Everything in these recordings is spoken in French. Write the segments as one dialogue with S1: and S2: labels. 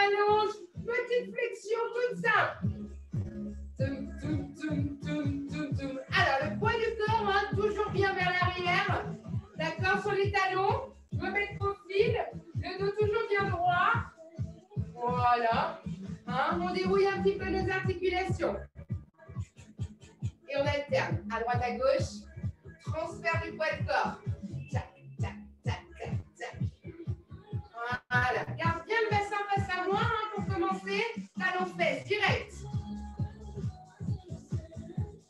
S1: allonge. Petite flexion toute simple. Alors, le poids du corps, hein, toujours bien vers l'arrière. D'accord, sur les talons. Je me mets de profil. Le dos toujours bien droit. Voilà. Hein, on dérouille un petit peu nos articulations. Et on alterne. À droite, à gauche. Transfert du poids de corps. Tac, tac, tac, tac, tac. Voilà. Garde bien le bassin face à moi hein, pour commencer. Talons fesses, direct.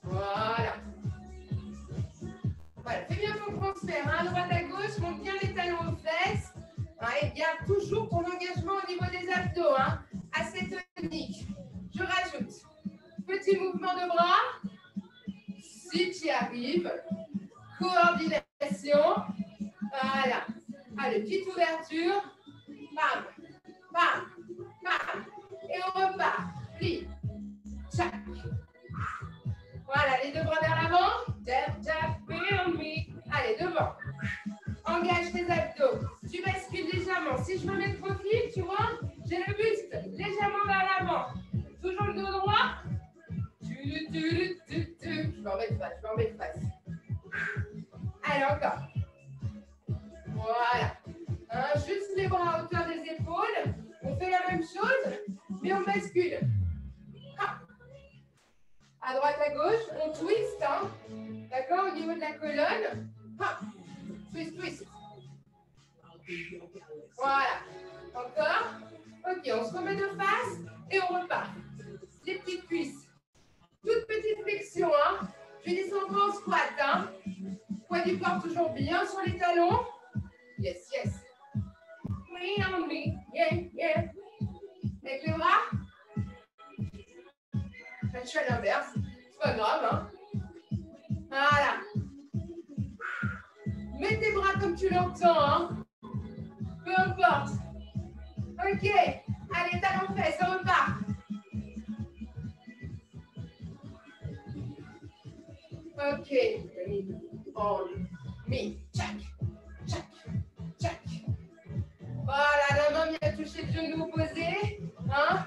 S1: Voilà. Voilà. Fais bien ton transfert. Hein, à droite, à gauche. Monte bien les talons aux fesses. Hein, et garde toujours ton engagement au niveau des abdos. Hein, assez tonique. Je rajoute. Petit mouvement de bras. Si tu y arrives. Coordination. Voilà. Allez, petite ouverture. Bam, bam, bam. Et on repart. Plie. Tchac. Voilà, les deux bras vers l'avant. Tap, tap, feel me. Allez, devant. Engage tes abdos. Tu bascules légèrement. Si je me mets de profil, tu vois, j'ai le buste légèrement vers l'avant. Toujours le dos droit. Je vais en mettre face, je vais en mettre face. Allez, encore. Voilà. Hein, juste les bras à hauteur des épaules. On fait la même chose, mais on bascule. Ah. À droite, à gauche, on twist. Hein. D'accord, au niveau de la colonne. Ah. Twist, twist. Voilà. Encore. Ok, on se remet de face et on repart. Les petites cuisses. Toute petite flexion. Hein. Je vais descendre en squat. Hein. Poids du corps toujours bien sur les talons. Yes, yes. Me on me. Yeah, yeah. Avec les bras. Je suis à l'inverse. C'est pas grave. Hein. Voilà. Mets tes bras comme tu l'entends. Hein. Peu importe. Ok. Allez, talons fesses, on repart. Ok. On me. Check. Check. Check. Voilà, la main vient toucher le genou opposé. Hein?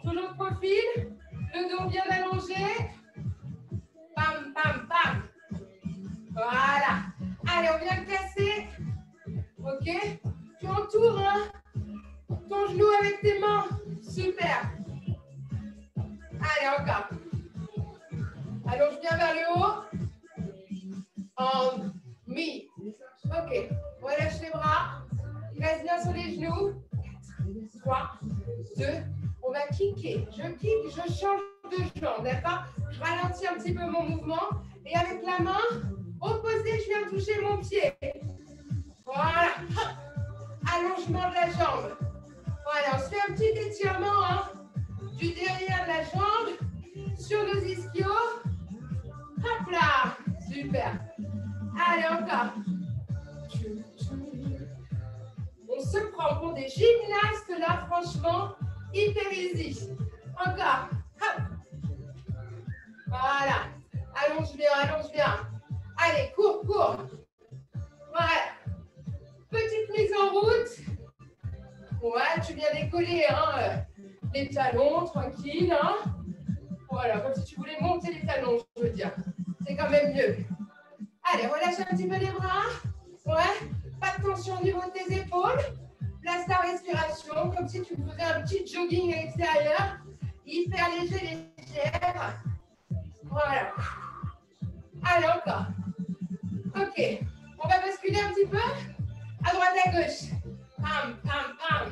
S1: Toujours de profil. Le dos bien allongé. Bam, bam, bam. Voilà. Allez, on vient casser. Ok. Tu entoures hein, ton genou avec tes mains. Super. Allez, encore. Allonge bien vers le haut. On me. Ok. Relâche les bras. Reste bien sur les genoux. 3, 2. On va kicker. Je kick, je change de jambe. D'accord? Je ralentis un petit peu mon mouvement. Et avec la main opposée, je viens toucher mon pied. Voilà. Allongement de la jambe. Voilà, on se fait un petit étirement hein, du derrière de la jambe sur nos ischios. Hop là. Super. Allez, encore. On se prend pour des gymnastes là, franchement, hyper easy. Encore. Hop. Voilà. Allonge bien, allonge bien. Allez, cours, cours. Voilà. Petite mise en route. Ouais, tu viens décoller hein, les talons, tranquille. Hein. Voilà, comme si tu voulais monter les talons, je veux dire. C'est quand même mieux. Allez, relâche un petit peu les bras. Ouais. Pas de tension au niveau de tes épaules. Place ta respiration, comme si tu faisais un petit jogging à l'extérieur. Hyper léger, légère. Voilà. Allez, encore. Ok. On va basculer un petit peu. À droite, à gauche. Pam, pam, pam.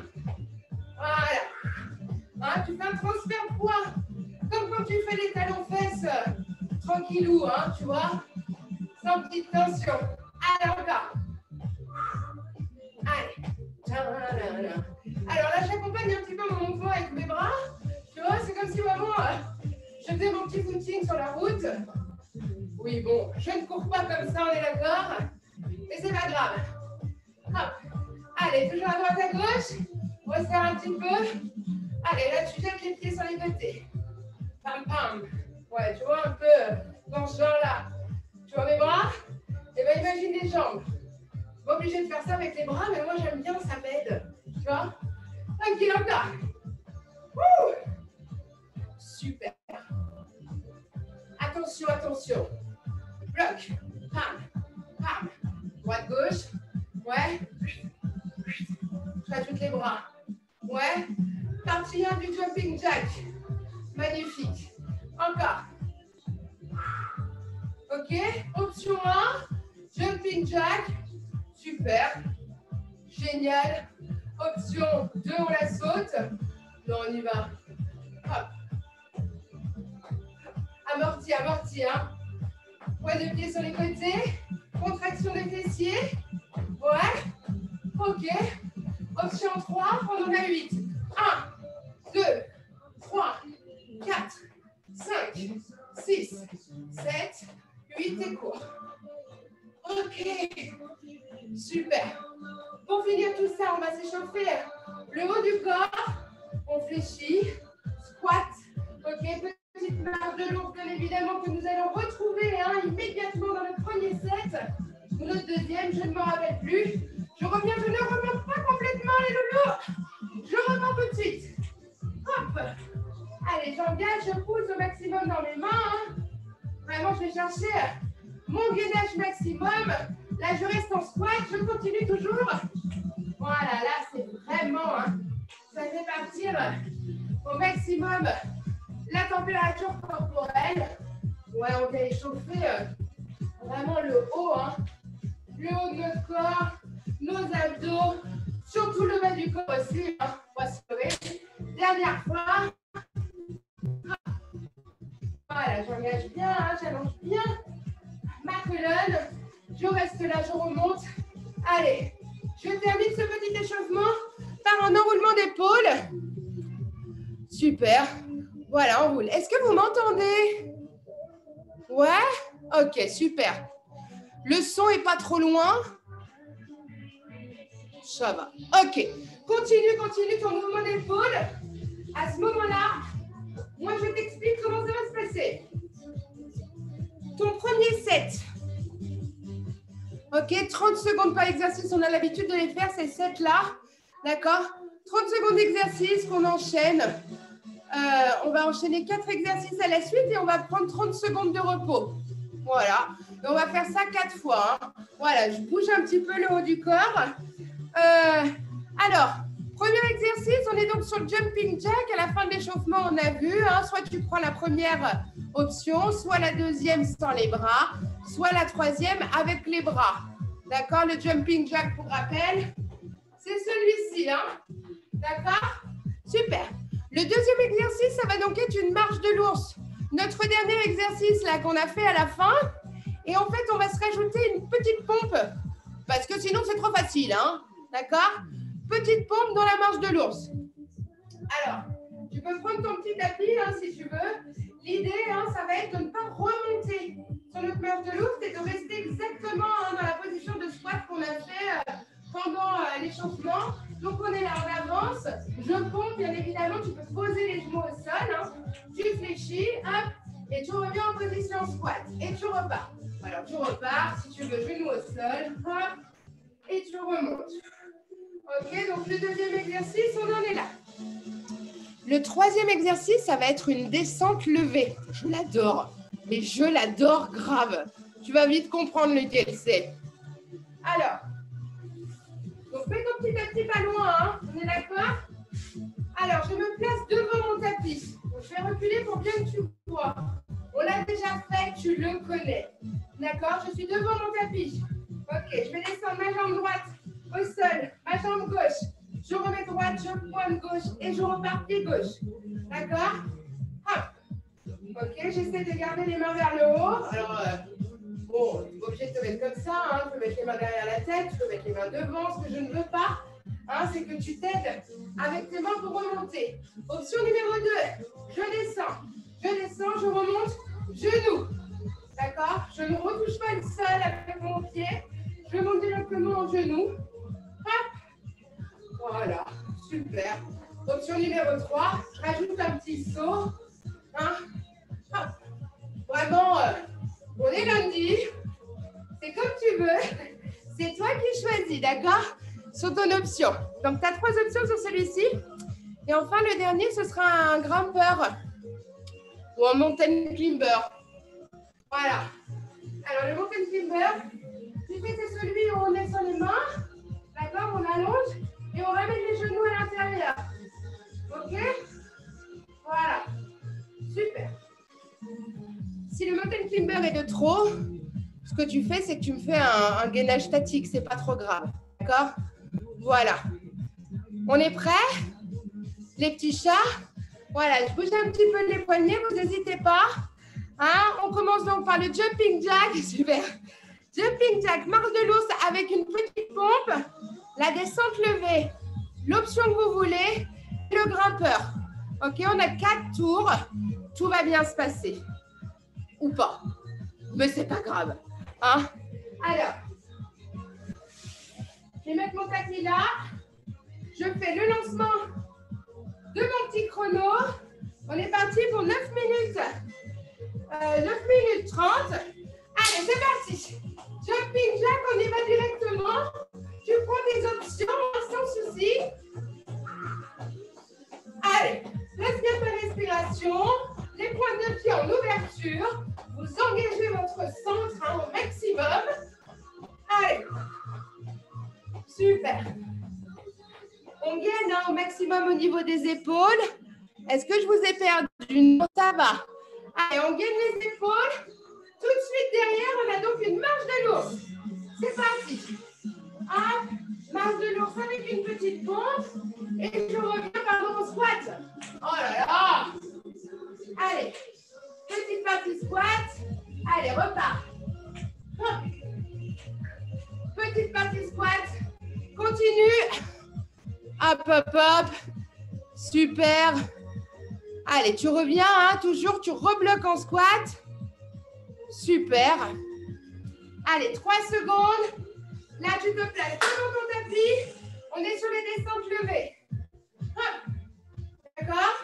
S1: Voilà. Hein, tu fais un transfert de poids. Comme quand tu fais les talons fesses. Tranquillou, hein, tu vois. Sans petite tension. Allez, encore. Allez. Alors là, j'accompagne un petit peu mon mouvement avec mes bras. Tu vois, c'est comme si vraiment je faisais mon petit footing sur la route. Oui, bon, je ne cours pas comme ça, on est d'accord. Mais c'est pas grave. Hop. Allez, toujours à droite, à gauche. On va se faire un petit peu. Allez, là, tu jettes les pieds sur les côtés. Pam, pam. Ouais, tu vois, un peu dans ce genre-là. Tu vois mes bras? Et bien, imagine les jambes. Pas obligé de faire ça avec les bras, mais moi, j'aime bien, ça m'aide. Tu vois? Tranquille, encore. Super. Attention, attention. Bloc. Pam. Pam. Droite, gauche. Ouais. Je rajoute les bras. Ouais. Partie 1 du jumping jack. Magnifique. Encore. Ok. Option 1. Jumping jack. Super. Génial. Option 2, on la saute. Non, on y va. Hop. Amorti, amorti. Hein. Poids de pied sur les côtés. Contraction des fessiers. Ouais. Ok. Option 3, on en a 8. 1, 2, 3, 4, 5, 6, 7, 8 et court. Ok. Super. Pour finir tout ça, on va s'échauffer le haut du corps. On fléchit. Squat. Ok. Petite marche de lourd, bien évidemment, que nous allons retrouver immédiatement dans le premier set. Ou notre deuxième, je ne m'en rappelle plus. Je reviens, je ne remonte pas complètement les loulous. Je remonte tout de suite. Hop. Allez, j'engage, je pousse au maximum dans mes mains. Vraiment, je vais chercher mon gainage maximum. Là, je reste en squat, je continue toujours. Voilà, là, c'est vraiment, ça fait partir au maximum la température corporelle. Ouais, on vient échauffer vraiment le haut, le haut de notre corps, nos abdos, surtout le bas du corps aussi. On va se lever. Dernière fois. Voilà, j'engage bien, j'allonge bien ma colonne. Je reste là, je remonte. Allez, je termine ce petit échauffement par un enroulement d'épaule. Super. Voilà, on roule. Est-ce que vous m'entendez? Ouais? Ok, super. Le son n'est pas trop loin? Ça va. Ok. Continue ton mouvement d'épaule. À ce moment-là, moi, je t'explique comment ça va se passer. Ton premier set. Ok, 30 secondes par exercice. On a l'habitude de les faire, ces sets-là. D'accord? 30 secondes d'exercice qu'on enchaîne. On va enchaîner 4 exercices à la suite et on va prendre 30 secondes de repos. Voilà. Et on va faire ça 4 fois. Voilà, je bouge un petit peu le haut du corps. Alors, premier exercice, on est donc sur le jumping jack. À la fin de l'échauffement, on a vu, soit tu prends la première option, soit la deuxième sans les bras, soit la troisième avec les bras. D'accord? Le jumping jack, pour rappel, c'est celui-ci. D'accord? Super. Le deuxième exercice, ça va donc être une marche de l'ours. Notre dernier exercice là qu'on a fait à la fin. Et en fait, on va se rajouter une petite pompe. Parce que sinon, c'est trop facile. D'accord? Petite pompe dans la marche de l'ours. Alors, tu peux prendre ton petit tapis si tu veux. L'idée, ça va être de ne pas remonter sur notre marche de l'ours et de rester exactement dans la position de squat qu'on a fait pendant l'échauffement. Donc, on est là en avance. Je pompe, bien évidemment. Tu peux poser les genoux au sol. Tu fléchis, hop, et tu reviens en position squat. Et tu repars. Alors, tu repars, si tu veux, genoux au sol, hop, et tu remontes. Ok, donc le deuxième exercice, on en est là. Le troisième exercice, ça va être une descente levée. Je l'adore, mais je l'adore grave. Tu vas vite comprendre lequel c'est. Alors, donc fais ton petit à petit pas loin, on est d'accord? Alors, je me place devant mon tapis. Donc, je vais reculer pour bien que tu vois. On l'a déjà fait, tu le connais. D'accord? Je suis devant mon tapis. Ok, je vais descendre ma jambe droite au sol, ma jambe gauche. Je remets droite, je pointe gauche et je repars pied gauche. D'accord? Hop. Ok, j'essaie de garder les mains vers le haut. Alors, bon, tu n'es pas obligé de te mettre comme ça. Tu peux mettre les mains derrière la tête, tu peux mettre les mains devant. Ce que je ne veux pas, c'est que tu t'aides avec tes mains pour remonter. Option numéro 2, je descends, je remonte, genou. D'accord? Je ne retouche pas le sol avec mon pied. Je monte directement en genou. Hop. Voilà, super. Option numéro 3, je rajoute un petit saut. Hop. Vraiment, on est lundi. C'est comme tu veux. C'est toi qui choisis, d'accord? Sur ton option. Donc, tu as 3 options sur celui-ci. Et enfin, le dernier, ce sera un grimpeur ou un mountain climber. Voilà. Alors, le mountain climber, tu sais, c'est celui où on est sur les mains, d'accord, on allonge et on ramène les genoux à l'intérieur. Ok? Voilà. Super. Si le mountain climber est de trop, ce que tu fais, c'est que tu me fais un gainage statique, c'est pas trop grave. D'accord? Voilà. On est prêts? Les petits chats? Voilà, je bouge un petit peu les poignets, vous n'hésitez pas. Hein? On commence donc par le jumping jack. Super. Jumping jack, marche de l'ours avec une petite pompe. La descente levée, l'option que vous voulez, le grimpeur. Ok, on a 4 tours. Tout va bien se passer. Ou pas. Mais c'est pas grave. Hein? Alors, je vais mettre mon tapis là. Je fais le lancement de mon petit chrono. On est parti pour 9 minutes. 9 minutes 30. Allez, c'est parti. Jumping jack, on y va directement. Tu prends tes options sans souci. Allez, laisse bien ta respiration. Les pointes de pied en ouverture. Vous engagez votre centre au maximum. Allez. Super. On gagne au maximum au niveau des épaules. Est-ce que je vous ai perdu? Non, ça va. Allez, on gagne les épaules. Tout de suite derrière, on a donc une marche de l'ours. C'est parti. Hop, marche de l'ours avec une petite pompe. Et je reviens au squat. Oh là là. Allez, petite partie squat. Allez, repart. Hop. Petite partie squat. Continue. Hop, hop, hop. Super. Allez, tu reviens, hein, toujours, tu rebloques en squat. Super. Allez, 3 secondes. Là, tu te places devant ton tapis. On est sur les descentes levées. Hop. D'accord?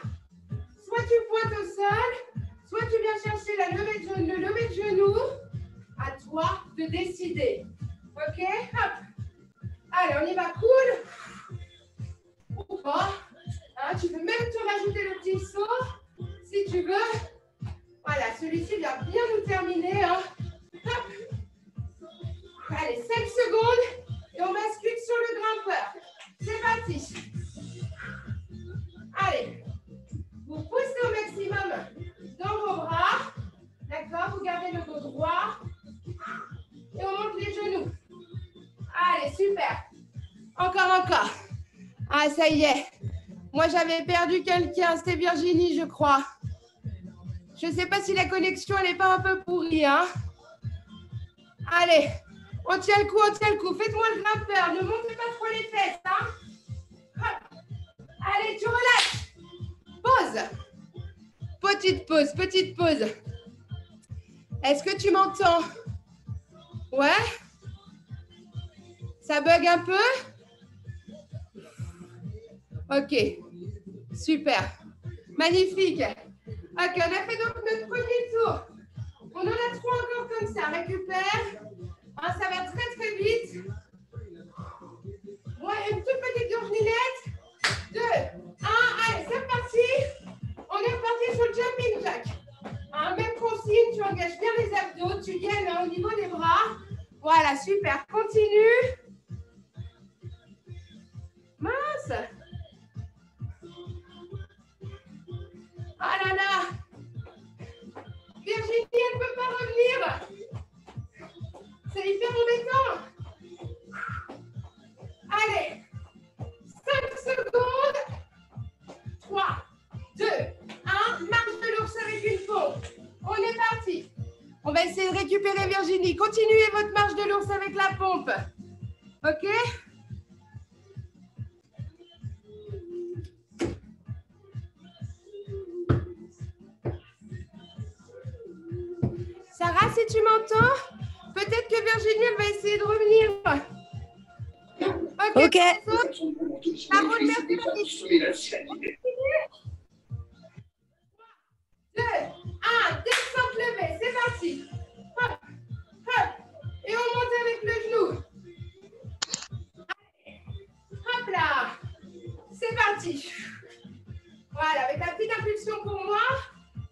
S1: Soit tu pointes au sol, soit tu viens chercher le lever de genou. À toi de décider. Ok? Hop. Allez, on y va, cool. Ou pas. Hein, tu peux même te rajouter le petit saut si tu veux. Voilà, celui-ci vient bien nous terminer. Hein. Hop. Allez, 5 secondes et on bascule sur le grimpeur. C'est parti. Allez, vous poussez au maximum dans vos bras. D'accord, vous gardez le dos droit. Et on monte les genoux. Allez, super. Encore, encore. Ah, ça y est. Moi, j'avais perdu quelqu'un. C'était Virginie, je crois. Je ne sais pas si la connexion, elle n'est pas un peu pourrie. Hein? Allez, on tient le coup, on tient le coup. Faites-moi le grimpeur. Ne montez pas trop les fesses. Hein? Hop. Allez, tu relâches. Pause. Petite pause, petite pause. Est-ce que tu m'entends? Ouais? Ça bug un peu? Ok, super, magnifique. Ok, on a fait donc notre premier tour. On en a 3 encore comme ça. Récupère. Hein, ça va très très vite. Ouais, une toute petite journilette. 2, 1, allez, c'est parti. On est reparti sur le jumping jack. Hein, même consigne, tu engages bien les abdos, tu gaines au niveau des bras. Voilà, super. Continue. Mince. Oh là là. Virginie, elle ne peut pas revenir. C'est hyper embêtant. Allez. 5 secondes. 3, 2, 1. Marche de l'ours avec une pompe. On est parti. On va essayer de récupérer Virginie. Continuez votre marche de l'ours avec la pompe. OK? Sarah, si tu m'entends, peut-être que Virginie, elle va essayer de revenir. OK. Carole, merci. 2, 1, descente levée, c'est parti. Hop, hop. Et on monte avec le genou. Allez. Hop là. C'est parti. impulsion pour moi.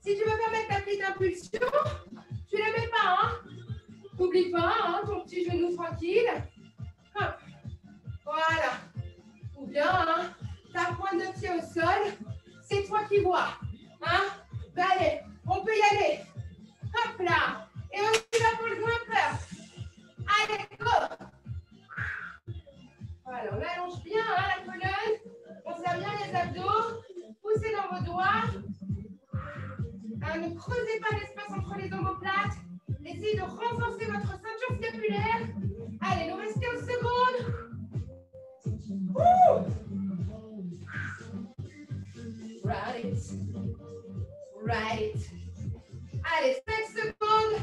S1: Si tu veux pas mettre ta petite impulsion, tu la mets pas, hein. N'oublie pas, hein, ton petit genou tranquille. Hop. Voilà. Ou bien, hein, ta pointe de pied au sol, c'est toi qui vois. Hein? Ben allez, on peut y aller. Hop là. Et on y va pour le grimpeur. Allez, go. Voilà, on allonge bien, hein, la colonne. On serre bien les abdos. Poussez dans vos doigts. Hein, ne creusez pas l'espace entre les omoplates. Essayez de renforcer votre ceinture scapulaire. Allez, nous reste 15 secondes. Ouh. Right. Right. Allez, 5 secondes.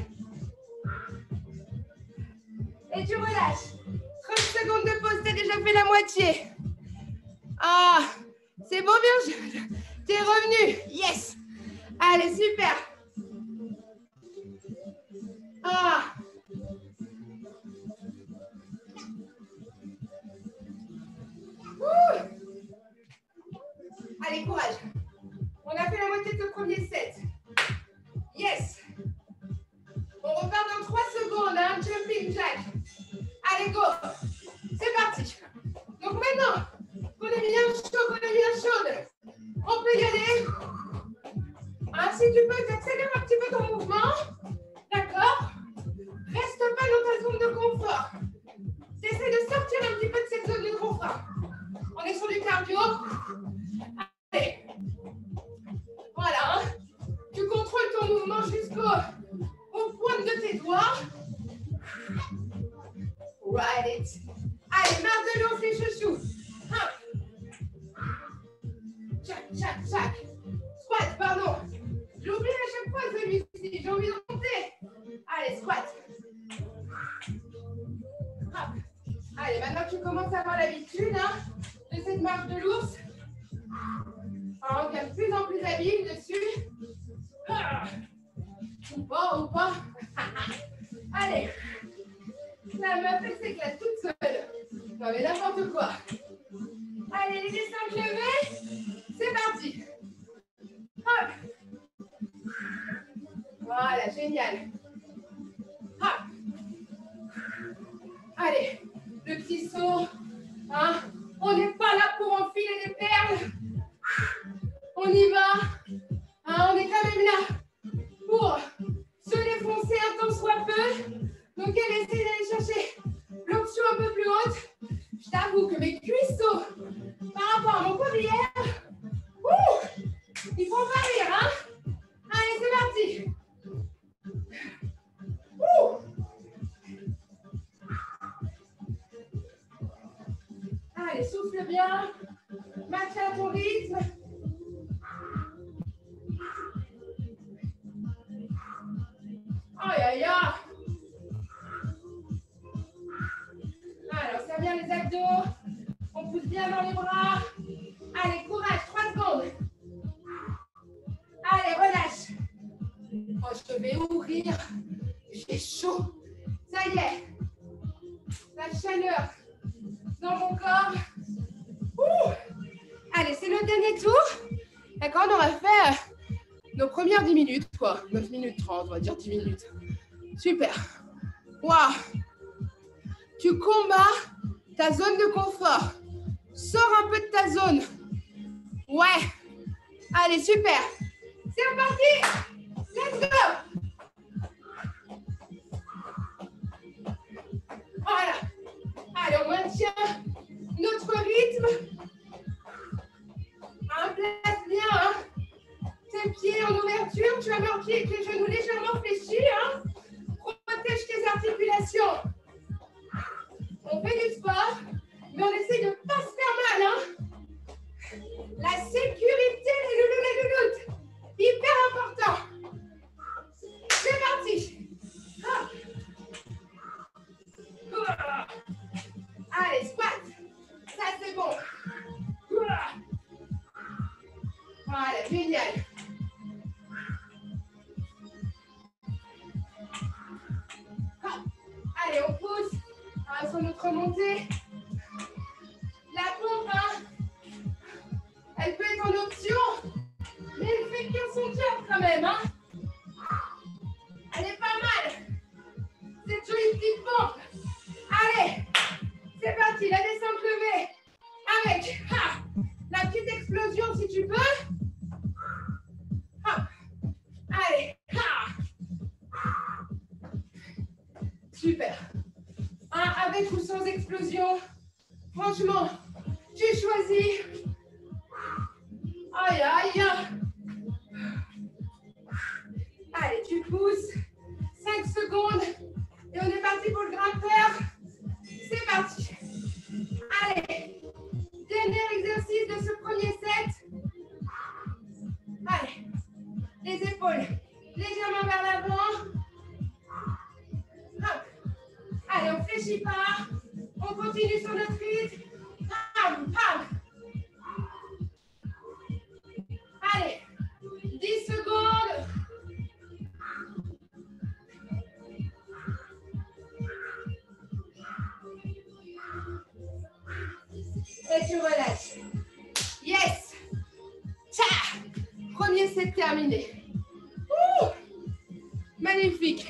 S1: Et tu relâches. 30 secondes de pause, t'as déjà fait la moitié. Ah, c'est bon, Virgile. T'es revenu. Yes. Allez, super. Ah. Ouh. Allez, courage. On a fait la moitié de ce premier set. Yes. On repart dans 3 secondes, hein, jumping jack. Allez, go. C'est parti. Donc maintenant, qu'on est bien chaud, qu'on est bien chaude, on peut y aller. Hein, si tu peux, t'accélères un petit peu ton mouvement. D'accord? Reste pas dans ta zone de confort. Essaie de sortir un petit peu de cette zone de confort. On est sur du cardio. Allez. Voilà. Hein. Tu contrôles ton mouvement jusqu'au pointe de tes doigts. Right it. Allez, marche de l'ours les chouchous. Tchac, tchac, tchac. Squat, pardon. J'oublie à chaque fois celui-ci. J'ai envie de monter. Allez, squat. Hop. Allez, maintenant que tu commences à avoir l'habitude, hein, de cette marche de l'ours, on devient de plus en plus habile dessus. Ou pas. Allez. La meuf, elle s'éclate toute seule. Non mais n'importe quoi. Allez, les dessins levés. C'est parti. Hop. Voilà, génial. Hop. Allez, le petit saut. Hein. On n'est pas là pour enfiler des perles. On y va. Hein, on est quand même là pour se défoncer un tant soit peu. Donc elle essaie d'aller chercher l'option un peu plus haute. Je t'avoue que mes cuisseaux par rapport à mon courbière, ils font pas rire, hein. Allez, c'est parti. Allez, souffle bien. Marche à ton rythme. Aïe, aïe, aïe. Alors, serre bien les abdos. On pousse bien dans les bras. Allez, courage, 3 secondes. Allez, relâche. Oh, je vais ouvrir. J'ai chaud. Ça y est. La chaleur dans mon corps. Allez, c'est le dernier tour. D'accord, on aura fait nos premières 10 minutes, quoi. 9 minutes 30, on va dire 10 minutes. Super. Waouh. Tu combats ta zone de confort. Sors un peu de ta zone. Ouais. Allez, super. C'est reparti. Let's go. Voilà. Allez, on maintient notre rythme. Place bien, hein. Tes pieds en ouverture. Tu as mis en pied avec les genoux légèrement fléchis. Hein. Protège tes articulations. On fait du sport, mais on essaie de ne pas se faire mal. Hein. La sécurité, les louloutes. Hyper important. C'est parti. Allez, squat. Ça, c'est bon. Voilà, génial. Allez, on pousse sur notre montée. La pompe, hein, elle peut être en option, mais elle fait fait cuire son cœur quand même, hein. Elle est pas mal. Cette jolie petite pompe. Allez, c'est parti, la descente levée. Avec la petite explosion si tu peux. Hop. Allez. Super. Avec ou sans explosion. Franchement, tu choisis. Aïe, aïe. Allez, tu pousses. 5 secondes. Et on est parti pour le grimpeur. C'est parti. Allez. Dernier exercice de ce premier set. Allez. Les épaules légèrement vers l'avant. Hop. Allez, on ne fléchit pas. On continue sur notre rythme. Pam, pam. Allez. 10 secondes. Et tu relâches. Yes. Tcha. Premier set terminé. Ouh. Magnifique.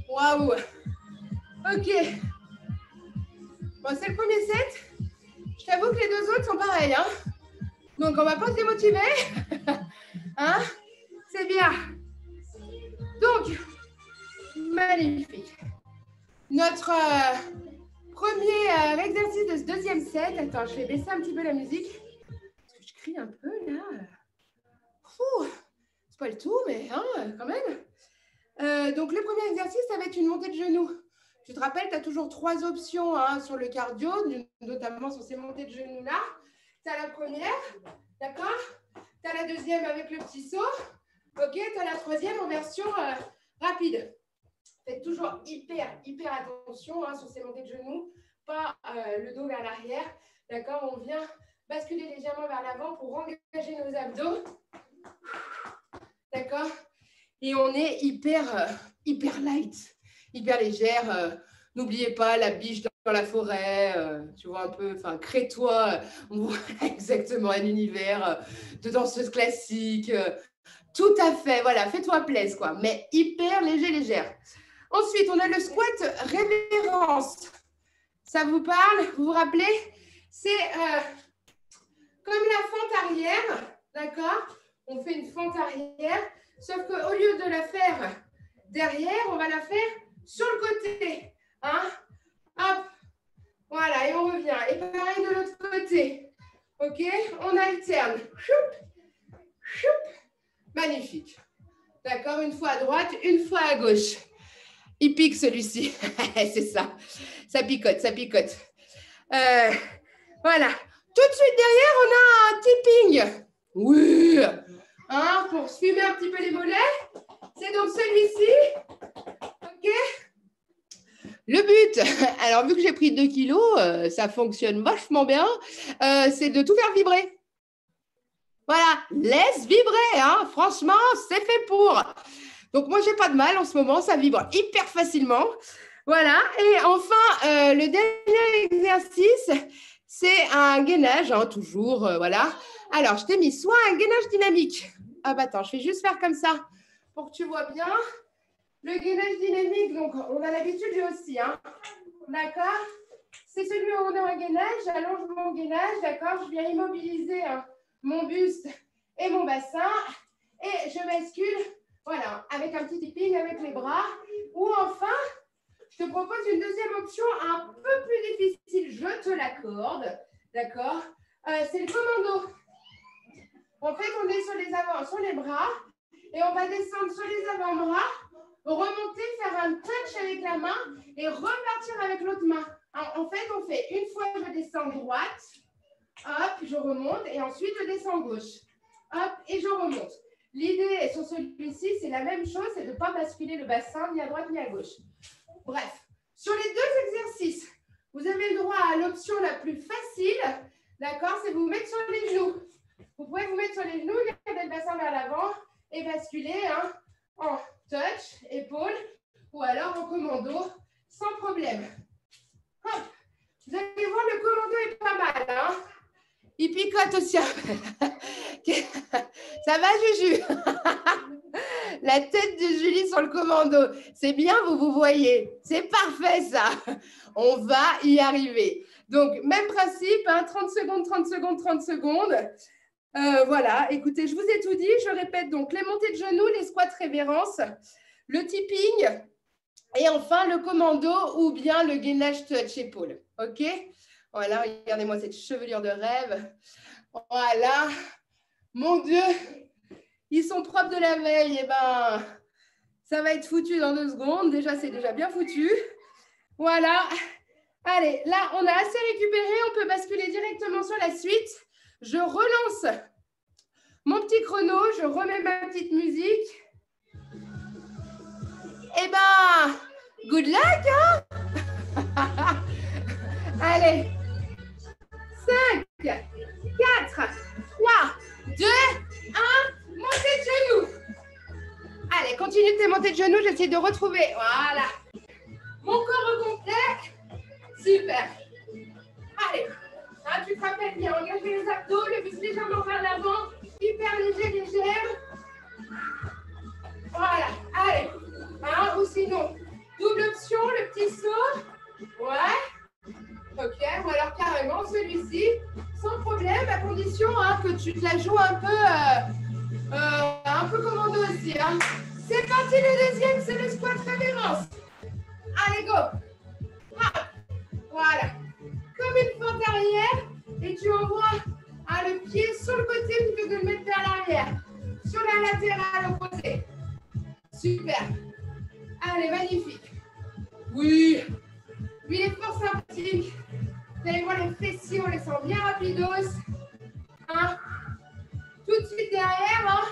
S1: Waouh. Ok. Bon, c'est le premier set. Je t'avoue que les deux autres sont pareils, hein. Donc, on va pas se démotiver. Hein? C'est bien. Donc, magnifique. Notre premier exercice de ce deuxième set. Attends, je vais baisser un petit peu la musique. Parce que je crie un peu, là. C'est pas le tout, mais hein, quand même. Donc, le premier exercice, ça va être une montée de genoux. Tu te rappelles, tu as toujours 3 options hein, sur le cardio, notamment sur ces montées de genoux-là. Tu as la première, d'accord? Tu as la deuxième avec le petit saut. Ok, tu as la troisième en version rapide. Faites toujours hyper attention hein, sur ces montées de genoux, pas le dos vers l'arrière. D'accord? On vient basculer légèrement vers l'avant pour engager nos abdos. D'accord? Et on est hyper light, hyper légère. N'oubliez pas la biche dans la forêt, tu vois un peu, enfin, crée-toi exactement un univers de danseuse classique. Tout à fait, voilà, fais-toi plaisir, quoi, mais hyper légère. Ensuite, on a le squat révérence. Ça vous parle? Vous vous rappelez? C'est comme la fente arrière, d'accord? On fait une fente arrière, sauf qu'au lieu de la faire derrière, on va la faire sur le côté. Hein? Hop, voilà, et on revient. Et pareil de l'autre côté. Ok? On alterne. Choup, choup. Magnifique. D'accord? Une fois à droite, une fois à gauche. Il pique celui-ci. C'est ça. Ça picote, ça picote. Voilà. Tout de suite derrière, on a un tipping. Oui. Hein, pour se fumer un petit peu les mollets. C'est donc celui-ci. OK? Le but, alors vu que j'ai pris 2 kilos, ça fonctionne vachement bien, c'est de tout faire vibrer. Voilà, laisse vibrer, hein. Franchement, c'est fait pour. Donc moi, j'ai pas de mal en ce moment, ça vibre hyper facilement. Voilà, et enfin, le dernier exercice, c'est un gainage, hein, toujours, voilà. Alors, je t'ai mis soit un gainage dynamique. Ah bah attends, je vais juste faire comme ça pour que tu vois bien. Le gainage dynamique, donc on a l'habitude lui aussi, hein. D'accord? C'est celui où on a un gainage, j'allonge mon gainage, d'accord? Je viens immobiliser mon buste et mon bassin et je bascule, voilà, avec un petit tipping avec les bras. Ou enfin, je te propose une deuxième option un peu plus difficile, je te l'accorde, d'accord? C'est le commando. En fait, on est sur les bras et on va descendre sur les avant-bras, remonter, faire un touch avec la main et repartir avec l'autre main. En fait, on fait une fois, je descends droite, hop, je remonte et ensuite je descends gauche, hop, et je remonte. L'idée sur celui-ci, c'est la même chose, c'est de ne pas basculer le bassin ni à droite ni à gauche. Bref, sur les deux exercices, vous avez le droit à l'option la plus facile, d'accord, c'est vous mettre sur les genoux. Vous pouvez vous mettre sur les genoux, garder le bassin vers l'avant et basculer hein, en touch, épaule, ou alors en commando, sans problème. Hop. Vous allez voir, le commando est pas mal. Hein. Il picote aussi. Ça va, Juju? La tête de Julie sur le commando. C'est bien, vous voyez. C'est parfait, ça. On va y arriver. Donc, même principe, hein, 30 secondes, 30 secondes, 30 secondes. Voilà, écoutez, je vous ai tout dit. Je répète donc les montées de genoux, les squats révérences, le tipping et enfin le commando ou bien le gainage touch épaule. OK? Voilà, regardez-moi cette chevelure de rêve. Voilà. Mon Dieu, ils sont propres de la veille. Eh ben, ça va être foutu dans 2 secondes. Déjà, c'est déjà bien foutu. Voilà. Allez, là, on a assez récupéré. On peut basculer directement sur la suite. Je relance mon petit chrono. Je remets ma petite musique. Eh ben, good luck, hein. Allez. 5, 4, 3, 2, 1, montée de genoux. Allez, continue tes montées de genoux, j'essaie de retrouver. Voilà. Mon corps au complet. Super. Allez, hein, tu te rappelles bien, engager les abdos, le buste légèrement vers l'avant, hyper léger, légère. Voilà, allez. Hein, ou sinon, double option, le petit saut. Ouais. Ok, ou alors carrément celui-ci, sans problème, à condition hein, que tu te la joues un peu commando aussi. Hein. C'est parti, le deuxième, c'est le squat révérence. Allez, go. Ah, voilà. Comme une fente arrière, et tu envoies hein, le pied sur le côté plutôt que de le mettre vers l'arrière. Sur la latérale opposée. Super. Allez, magnifique. Oui. Oui, les forces sympathiques. Vous allez voir les fessiers, on les sent bien rapidos. Hein. Tout de suite derrière, hein.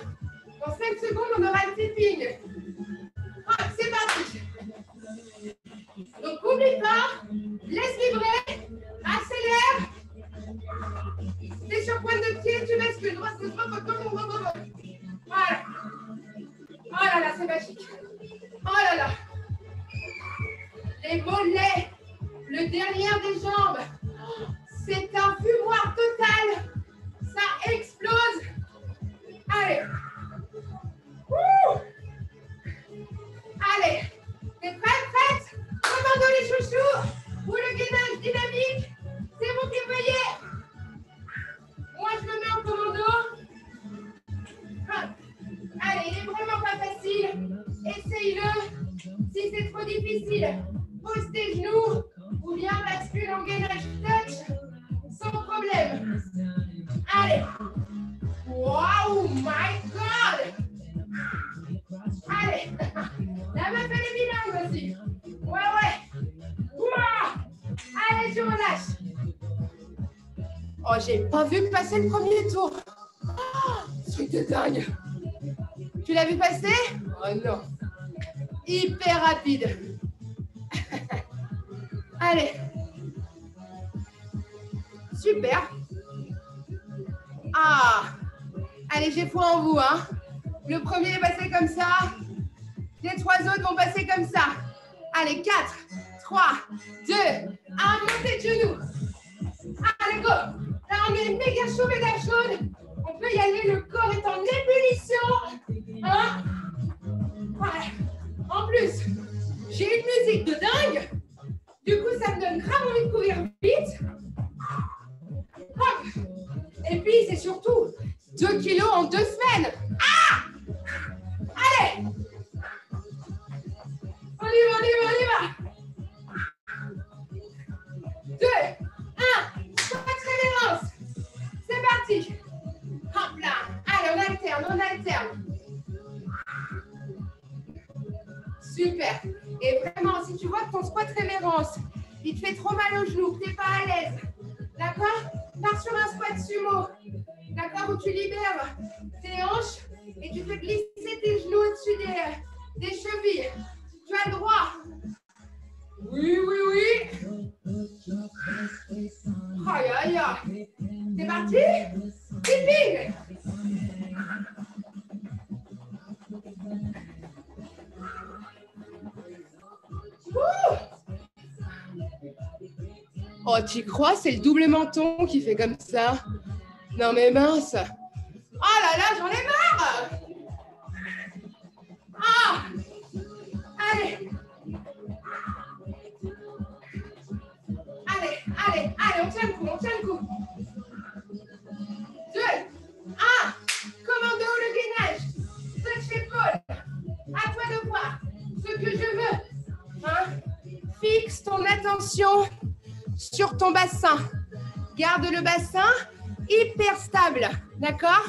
S1: Dans 5 secondes, on aura le tipping. Ah, c'est parti. Donc, n'oublie pas, laisse vibrer, accélère. T'es sur pointe de pied, tu bascules. Droite, droite. Voilà. Oh là là, c'est magique. Oh là là. Les mollets, le derrière des jambes. C'est un fumoir total. Ça explose. Allez. Ouh. Allez. T'es prête? Commando les chouchous. Ou le gainage dynamique. C'est vous qui voyez. Moi, je me mets en commando. Allez, il n'est vraiment pas facile. Essaye-le. Si c'est trop difficile, pose tes genoux ou bien bascule en gainage touch sans problème. Allez. Wow, my God. Allez. La meuf, elle est bilingue aussi. Ouais. Wow. Allez, je relâche. Oh, j'ai pas vu passer le premier tour. Oh, truc de dingue. Tu l'as vu passer? Oh non. Hyper rapide. Allez. Super. Ah. Allez, j'ai foi en vous. Hein. Le premier est passé comme ça. Les 3 autres vont passer comme ça. Allez, 4, 3, 2, 1. Montez de genoux. Allez, go. Là, on est méga chaud, méga chaude. On peut y aller. Le corps est en ébullition. Hein? Ouais. En plus, j'ai une musique de dingue. Du coup, ça me donne grave envie de courir vite. Hop. Et puis, c'est surtout 2 kilos en 2 semaines. Ah! Allez! On y va. 2, 1. Squat révérence. C'est parti. Hop là. Allez, on alterne. Super. Et vraiment, si tu vois que ton squat révérence, il te fait trop mal aux genoux, que tu n'es pas à l'aise, d'accord? Pars sur un squat sumo, d'accord? Où tu libères tes hanches et tu fais glisser tes genoux au-dessus des chevilles. Tu as le droit. Oui. Aïe. C'est parti? Tipping. Oh, tu crois, c'est le double menton qui fait comme ça. Non mais mince. Oh là là, j'en ai marre. Ah. Allez. Allez, on tient le coup, Deux. Un. Commando le gainage. Touch l'épaule. À toi de voir ce que je veux. Hein? Fixe ton attention sur ton bassin. Garde le bassin hyper stable. D'accord?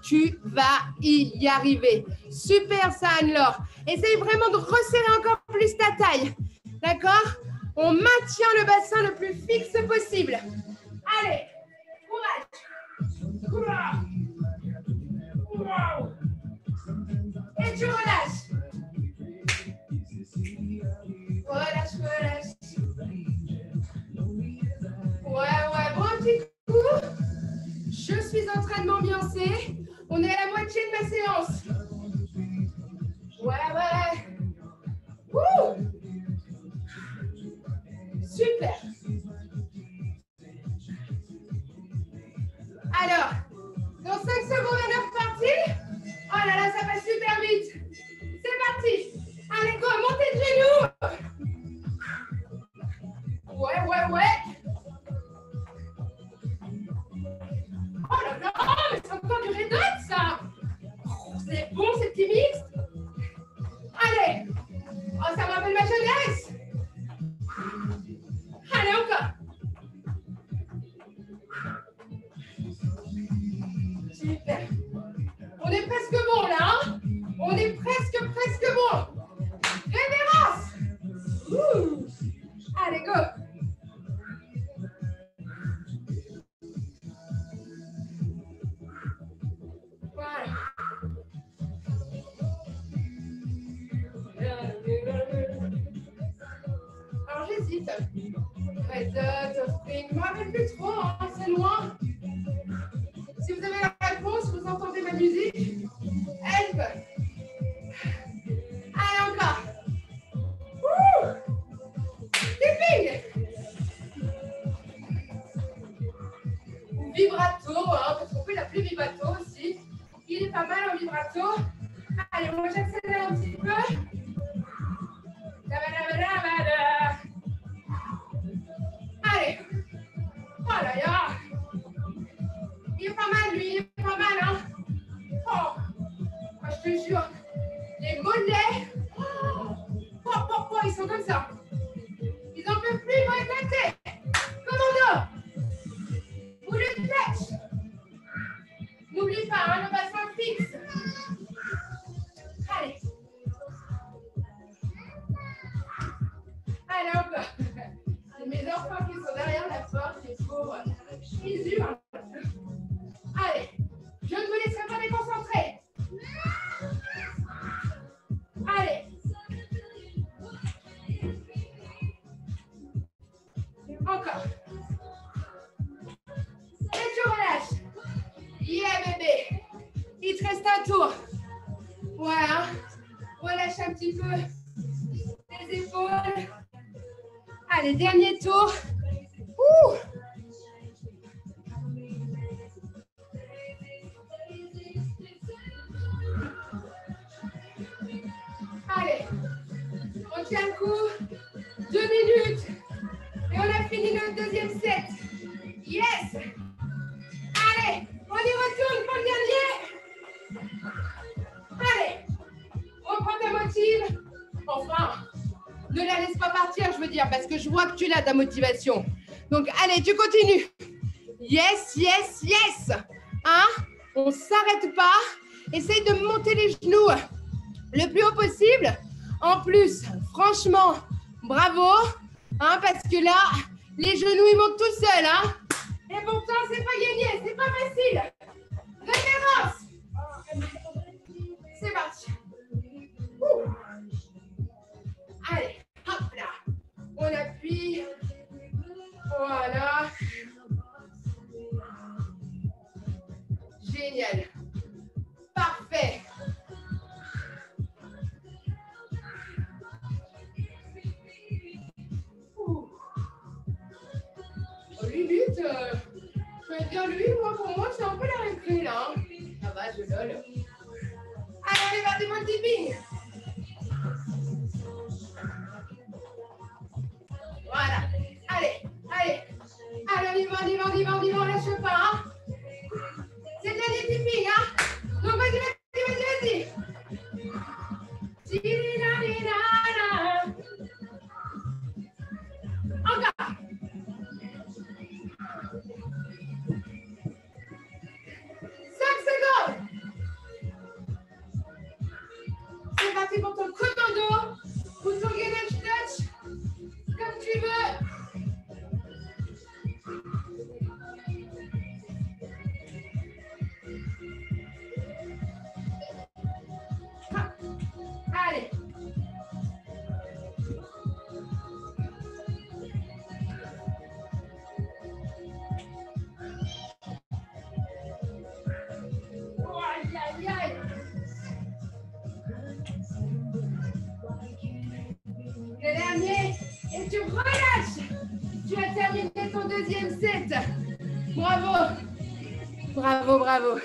S1: Tu vas y arriver. Super ça, Anne-Laure. Essaye vraiment de resserrer encore plus ta taille. D'accord? On maintient le bassin le plus fixe possible. Allez, courage. Wow. Et tu relâches. Relâche. Ouais, bon petit coup. Je suis en train de m'ambiancer. On est à la moitié de ma séance. Ouais. Wouh. Super. Alors, dans 5 secondes, on est reparti. Oh là là, ça passe super vite. C'est parti. Allez, go, montez de genoux. Ouais. Oh là là, mais c'est encore du redot, ça. C'est bon, c'est petit mixte. Allez. Oh, ça me rappelle ma jeunesse. Allez, encore. Super. On est presque bon, là. Hein? On est presque bon. Révérence. Allez, go. Voilà. Alors, j'hésite. Redot, spring. Je ne me rappelle plus trop, hein, c'est loin. Si vous avez la réponse, vous entendez ma musique. Help. Allez, encore. Tipping. Ou vibrato, hein, parce qu'on peut l'appeler vibrato aussi. Il est pas mal en vibrato. Allez, moi j'accélère un petit peu. Allez. Oh là là. Il est pas mal, lui, il est pas mal, hein. Oh, moi, je te jure, les mollets, ils sont comme ça. Ils n'en peuvent plus, ils vont éclater. Commando. Ou le clutch. N'oublie pas, hein, le bassin fixe. Allez. Allez, encore. C'est mes enfants qui sont derrière la porte, les pauvres. Ils hurlent. Allez, je ne vous laisserai pas déconcentrer. Allez. Encore. Et tu relâches. Yeah, bébé. Il te reste un tour. Voilà. Relâche un petit peu les épaules. Allez, dernier tour. Ouh. Allez, on tient le coup, 2 minutes, et on a fini notre deuxième set. Yes! Allez, on y retourne pour le dernier. Allez, reprends ta motive. Enfin, ne la laisse pas partir, je veux dire, parce que je vois que tu l'as, ta motivation. Donc, allez, tu continues. Yes. Hein? On ne s'arrête pas. Essaye de monter les genoux le plus haut possible. En plus, franchement, bravo, hein, parce que là, les genoux, ils montent tout seuls. Hein. Et pourtant, c'est pas gagné, c'est pas facile. Révérence. C'est parti. Allez, hop là. On appuie. Voilà. Génial. Parfait. écoute, je vais dire lui, moi, pour moi, c'est un peu la récré, là. Hein. Ça va, je lol. Allez, allez, mon petit ping. Voilà. Allez, allez. Allez, on y va, on lâche pas. Hein. C'est bien des petits pings, hein. Donc, vas-y. Encore. 5 secondes. C'est parti pour ton commando ou ton gainage touch, comme tu veux. Allez. Oh, aïe, aïe, aïe. Le dernier, et tu relâches. Tu as terminé ton deuxième set. Bravo. Bravo, bravo.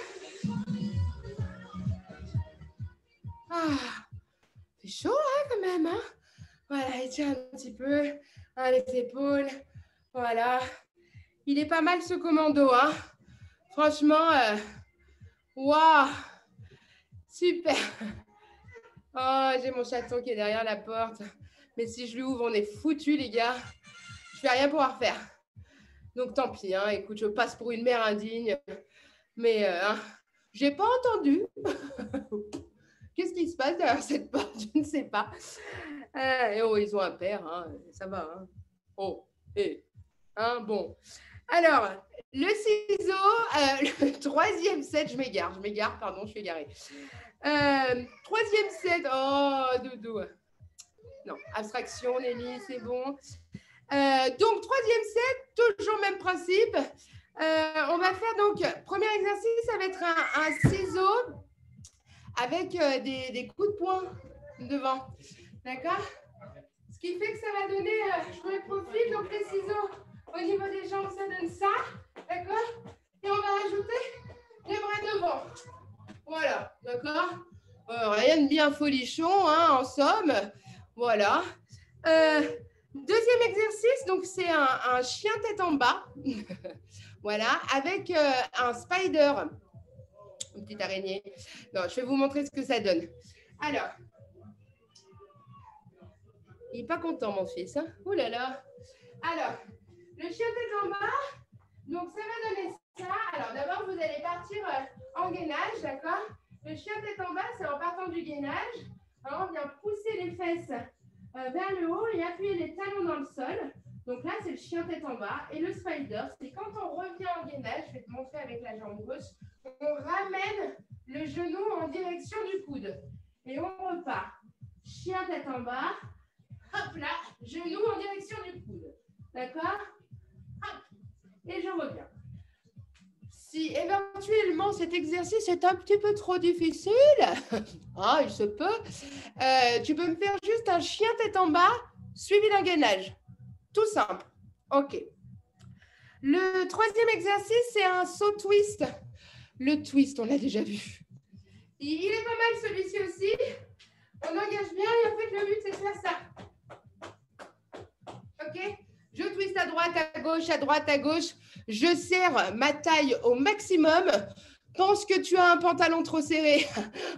S1: Ah, c'est chaud, hein, quand même. Hein, voilà, étire un petit peu. Hein, les épaules. Voilà. Il est pas mal ce commando. Hein. Franchement, waouh. Super. Oh, j'ai mon chaton qui est derrière la porte. Mais si je lui ouvre, on est foutus, les gars. Je vais rien pouvoir faire. Donc, tant pis. Hein. Écoute, je passe pour une mère indigne. Mais je n'ai pas entendu. Qu'est-ce qui se passe derrière cette porte? Je ne sais pas. Oh, ils ont un père. Hein. Ça va. Hein. Oh, hein, bon. Alors, le ciseau, le troisième set, je m'égare, pardon, je suis égarée. Troisième set, oh, doudou. Non, abstraction, Nelly, c'est bon. Donc, troisième set, toujours même principe. On va faire donc, premier exercice, ça va être un ciseau avec des coups de poing devant. D'accord? Ce qui fait que ça va donner, je mets le profil, donc les ciseaux au niveau des jambes, ça donne ça. D'accord? Et on va rajouter les bras devant. Voilà, d'accord? Rien de bien folichon, hein, en somme. Voilà. Deuxième exercice, donc c'est un chien tête en bas. Voilà, avec un spider. Une petite araignée. Non, je vais vous montrer ce que ça donne. Alors, il n'est pas content, mon fils. Hein? Ouh là là. Alors, le chien tête en bas, donc ça va donner ça. Alors, d'abord, vous allez partir en gainage, d'accord? Le chien tête en bas, c'est en partant du gainage. Alors, on vient pousser les fesses vers le haut et appuyer les talons dans le sol. Donc là, c'est le chien tête en bas. Et le spider, c'est quand on revient en gainage, je vais te montrer avec la jambe gauche, on ramène le genou en direction du coude. Et on repart. Chien tête en bas. Hop là, genou en direction du coude. D'accord? Hop. Et je reviens. Si éventuellement cet exercice est un petit peu trop difficile, il se peut, tu peux me faire juste un chien tête en bas suivi d'un gainage. Tout simple. OK. Le troisième exercice, c'est un saut twist. Le twist, on l'a déjà vu. Il est pas mal celui-ci aussi. On engage bien et en fait, le but, c'est de faire ça. OK? Je twiste à droite, à gauche. Je serre ma taille au maximum. Pense que tu as un pantalon trop serré.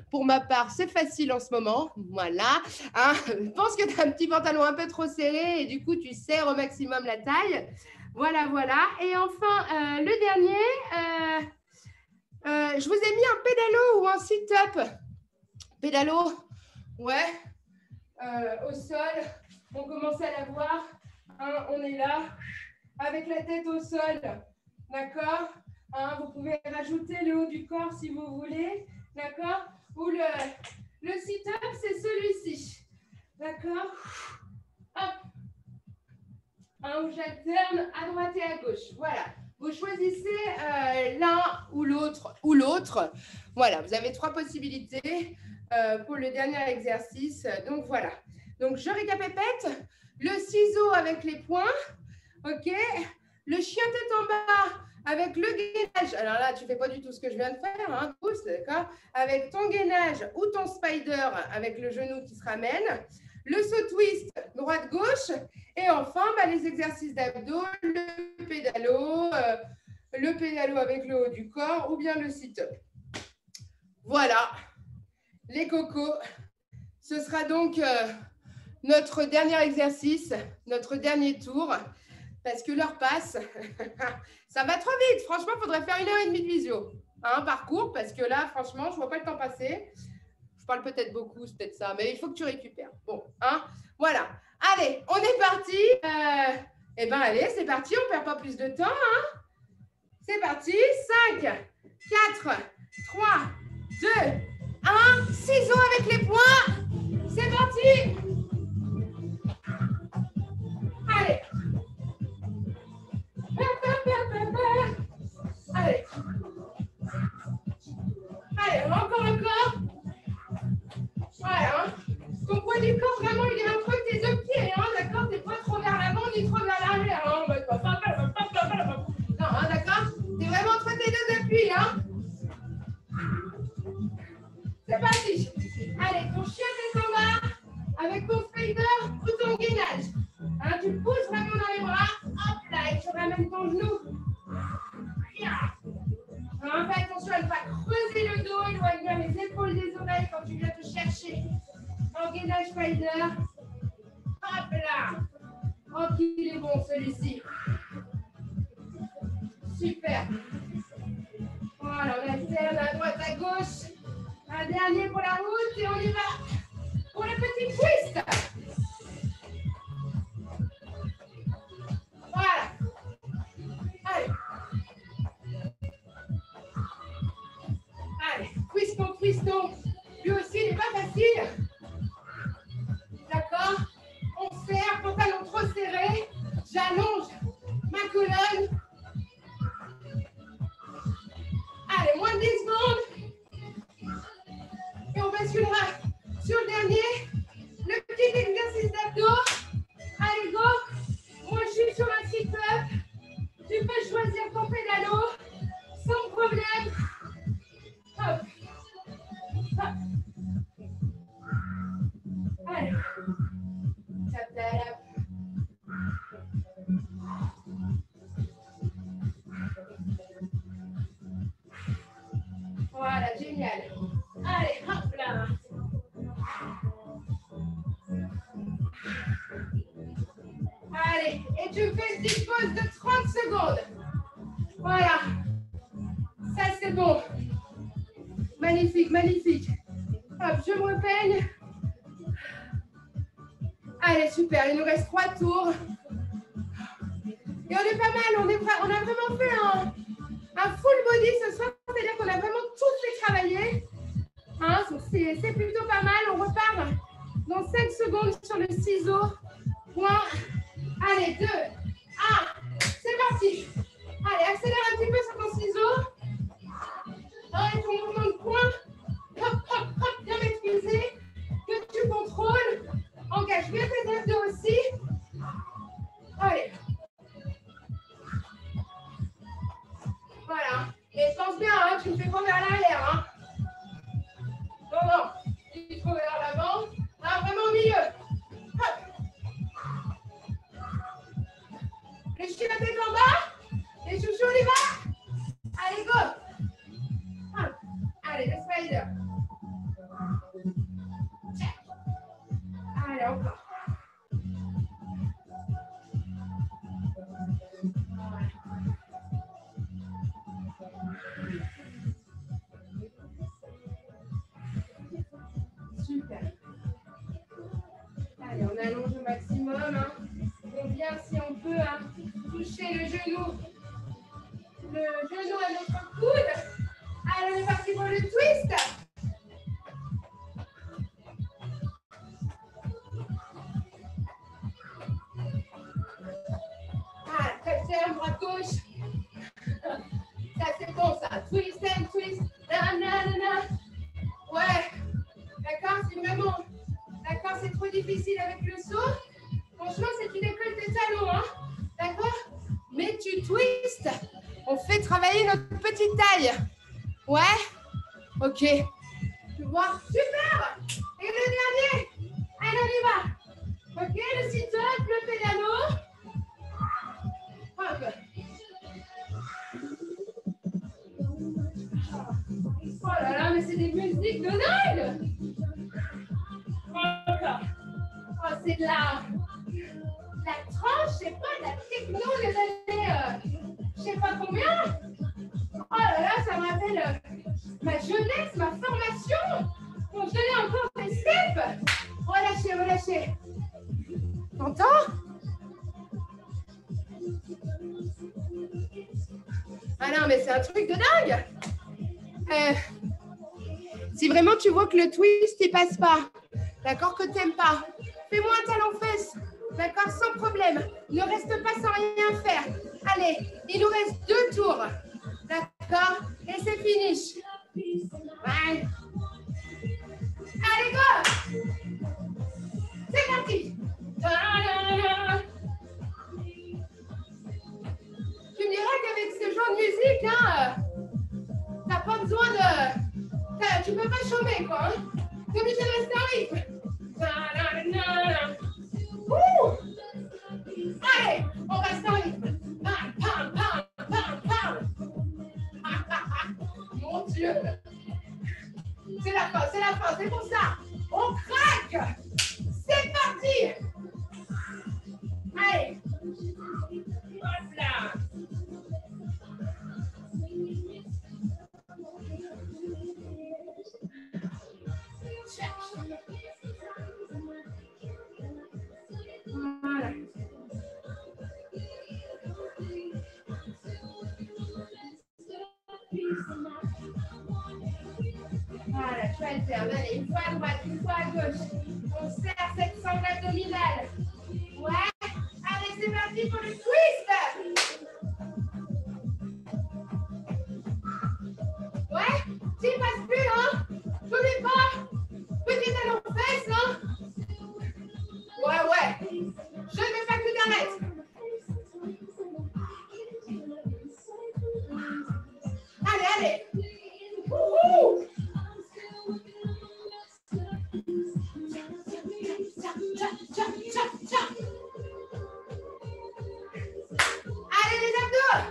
S1: Pour ma part, c'est facile en ce moment. Voilà. Hein? Pense que tu as un petit pantalon un peu trop serré et du coup, tu serres au maximum la taille. Voilà, voilà. Et enfin, le dernier, je vous ai mis un pédalo ou un sit-up. Pédalo, ouais. Au sol, on commence à la voir. Hein, on est là, avec la tête au sol. D'accord? Hein, vous pouvez rajouter le haut du corps si vous voulez. D'accord? Ou le sit-up, c'est celui-ci. D'accord? Hop. Hein, où j'alterne à droite et à gauche. Voilà. Vous choisissez l'un ou l'autre. Voilà, vous avez 3 possibilités pour le dernier exercice. Donc, voilà. Donc, je récapépète. Le ciseau avec les poings. OK. Le chien tête en bas avec le gainage. Alors là, tu ne fais pas du tout ce que je viens de faire, hein, tous, d'accord? Avec ton gainage ou ton spider avec le genou qui se ramène. Le saut twist droite-gauche. Et enfin, bah, les exercices d'abdos, le pédalo avec le haut du corps ou bien le sit-up. Voilà, les cocos. Ce sera donc notre dernier exercice, notre dernier tour, parce que l'heure passe. Ça va trop vite. Franchement, il faudrait faire 1h30 de visio, hein, par cours, parce que là, franchement, je ne vois pas le temps passer. Je parle peut-être beaucoup, c'est peut-être ça, mais il faut que tu récupères. Bon, hein, voilà. Allez, on est parti. Eh bien, allez, c'est parti. On ne perd pas plus de temps. Hein. C'est parti. 5, 4, 3, 2, 1. Ciseaux avec les poings. C'est parti. Allez. Allez. Allez, encore. Voilà. Ton poids du corps, vraiment, il est entre tes deux pieds. Hein, d'accord? T'es pas trop vers l'avant ni trop vers l'arrière. Hein. Non, hein, d'accord? T'es vraiment entre tes deux appuis. Hein. C'est parti. Allez, ton chien est en bas avec ton spider ou ton gainage. Hein, tu pousses vraiment dans les bras. Hop là, et tu ramènes ton genou. Hein, fais attention à ne pas creuser le dos, éloigne bien les épaules des oreilles quand tu viens te chercher. En gainage spider. Hop là. Oh, qu'il est bon celui-ci. Super. Voilà, on alterne à droite, à gauche. Un dernier pour la route et on y va pour le petit twist. Voilà. Allez. Allez, twistons. Lui aussi, il n'est pas facile. D'accord? On serre, pantalon trop serré. J'allonge ma colonne. Allez, moins de 10 secondes. Et on basculera sur le dernier. Le petit exercice d'abdos. Allez, go. Moi, je suis sur un sit-up. Tu peux choisir ton pédalo sans problème. Hop. Hop. Allez. Tap, tap. Voilà, génial. Allez, hop là. Allez, et tu fais une petite pause de 30 secondes. Voilà. Ça, c'est bon. Magnifique, magnifique. Hop, je me repeigne. Allez, super. Il nous reste 3 tours. Et on est pas mal. On a vraiment fait un full body ce soir. C'est-à-dire qu'on a vraiment tous fait travailler. Hein, c'est plutôt pas mal. On repart dans 5 secondes sur le ciseau. Point. Allez, 2, 1. C'est parti. Allez, accélère un petit peu sur ton ciseau. Avec ton mouvement de poing. Hop, hop, hop, bien maîtrisé. Que tu contrôles. Engage bien tes abdos aussi. Allez. Voilà. Et pense bien, hein, tu ne fais pas vers l'arrière. Hein. Non. Tu te trouves vers l'avant. Là, vraiment au milieu. Hop. Les chiens la tête en bas. Les chouchous, on y va. Allez, go. Hop. Allez, le spider. Check. Allez, encore. Super. Allez, on allonge au maximum. Hein. Et bien, si on peut hein, toucher le genou à notre coude. Allez, on est parti pour le twist. Ah, très ferme, droite gauche. Ça, c'est bon, ça. Twist and twist. Na. Ouais. D'accord, c'est vraiment. D'accord, c'est trop difficile avec le saut. Franchement, c'est une école de talons, hein. D'accord? Mais tu twists, on fait travailler notre petite taille. Ouais? Ok. Tu vois? Super! Et le dernier? Allez, on y va. Ok, le sit-up, le pédalo. Hop. Oh là là, mais c'est des musiques de dingue! Encore. Oh, c'est de la tranche, je sais pas, de la techno des années, je sais pas combien. Oh là là, ça me rappelle ma jeunesse, ma formation. Quand je donnais encore des steps. Relâchez, relâchez. T'entends? Ah non, mais c'est un truc de dingue. Si vraiment tu vois que le twist, il passe pas, d'accord, que t'aimes pas, fais-moi un talon-fesse, d'accord, sans problème. Ne reste pas sans rien faire. Allez, il nous reste 2 tours, d'accord, et c'est finish. Ouais. Allez, go! C'est parti! Tu me diras qu'avec ce genre de musique, hein, t'as pas besoin de... Tu peux pas chômer, quoi. Hein? T'es obligé de rester en rythme. Allez, on reste en rythme. Pam, pam, pam, pam, pam. Mon Dieu. C'est la fin, c'est pour ça. On craque. C'est parti. Allez. Hop là. Voilà. Voilà, tu alternes. Allez, une fois à droite, une fois à gauche. On serre cette sangle abdominale. Ouais. Allez, c'est parti pour le twist. Ouais. S'il passe plus, hein. N'oublie pas. Petit talon fesse, hein. Ouais. Je ne veux pas que tu t'arrêtes. Allez. Wouhou. Allez, les abdos.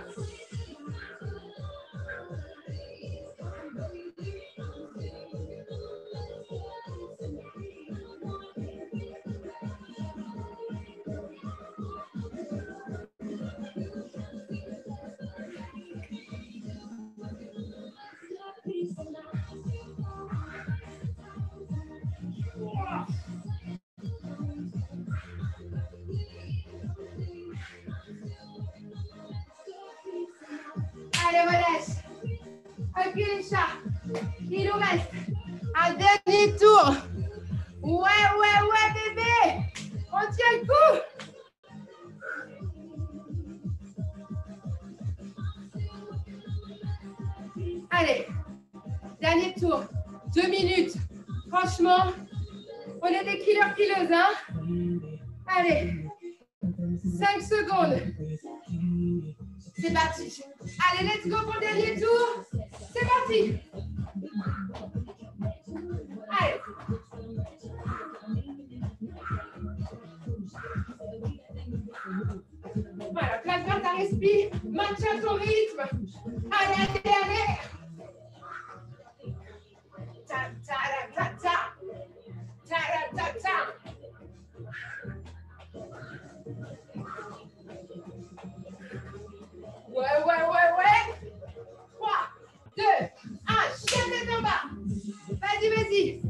S1: Allez, relâche. Ok, les chats. Il nous reste un dernier tour. Ouais, bébé. On tient le coup. Allez, dernier tour. 2 minutes. Franchement, on est des killers, hein. Allez, 5 secondes. C'est parti. Allez, let's go pour le dernier tour. C'est parti. Allez. Voilà, place bien ta respire. Maintiens ton rythme. Allez. Ta, ta, ta, ta, ta. Ta, ta, ta. Ouais. 3, 2, 1, chien tête en bas. Vas-y.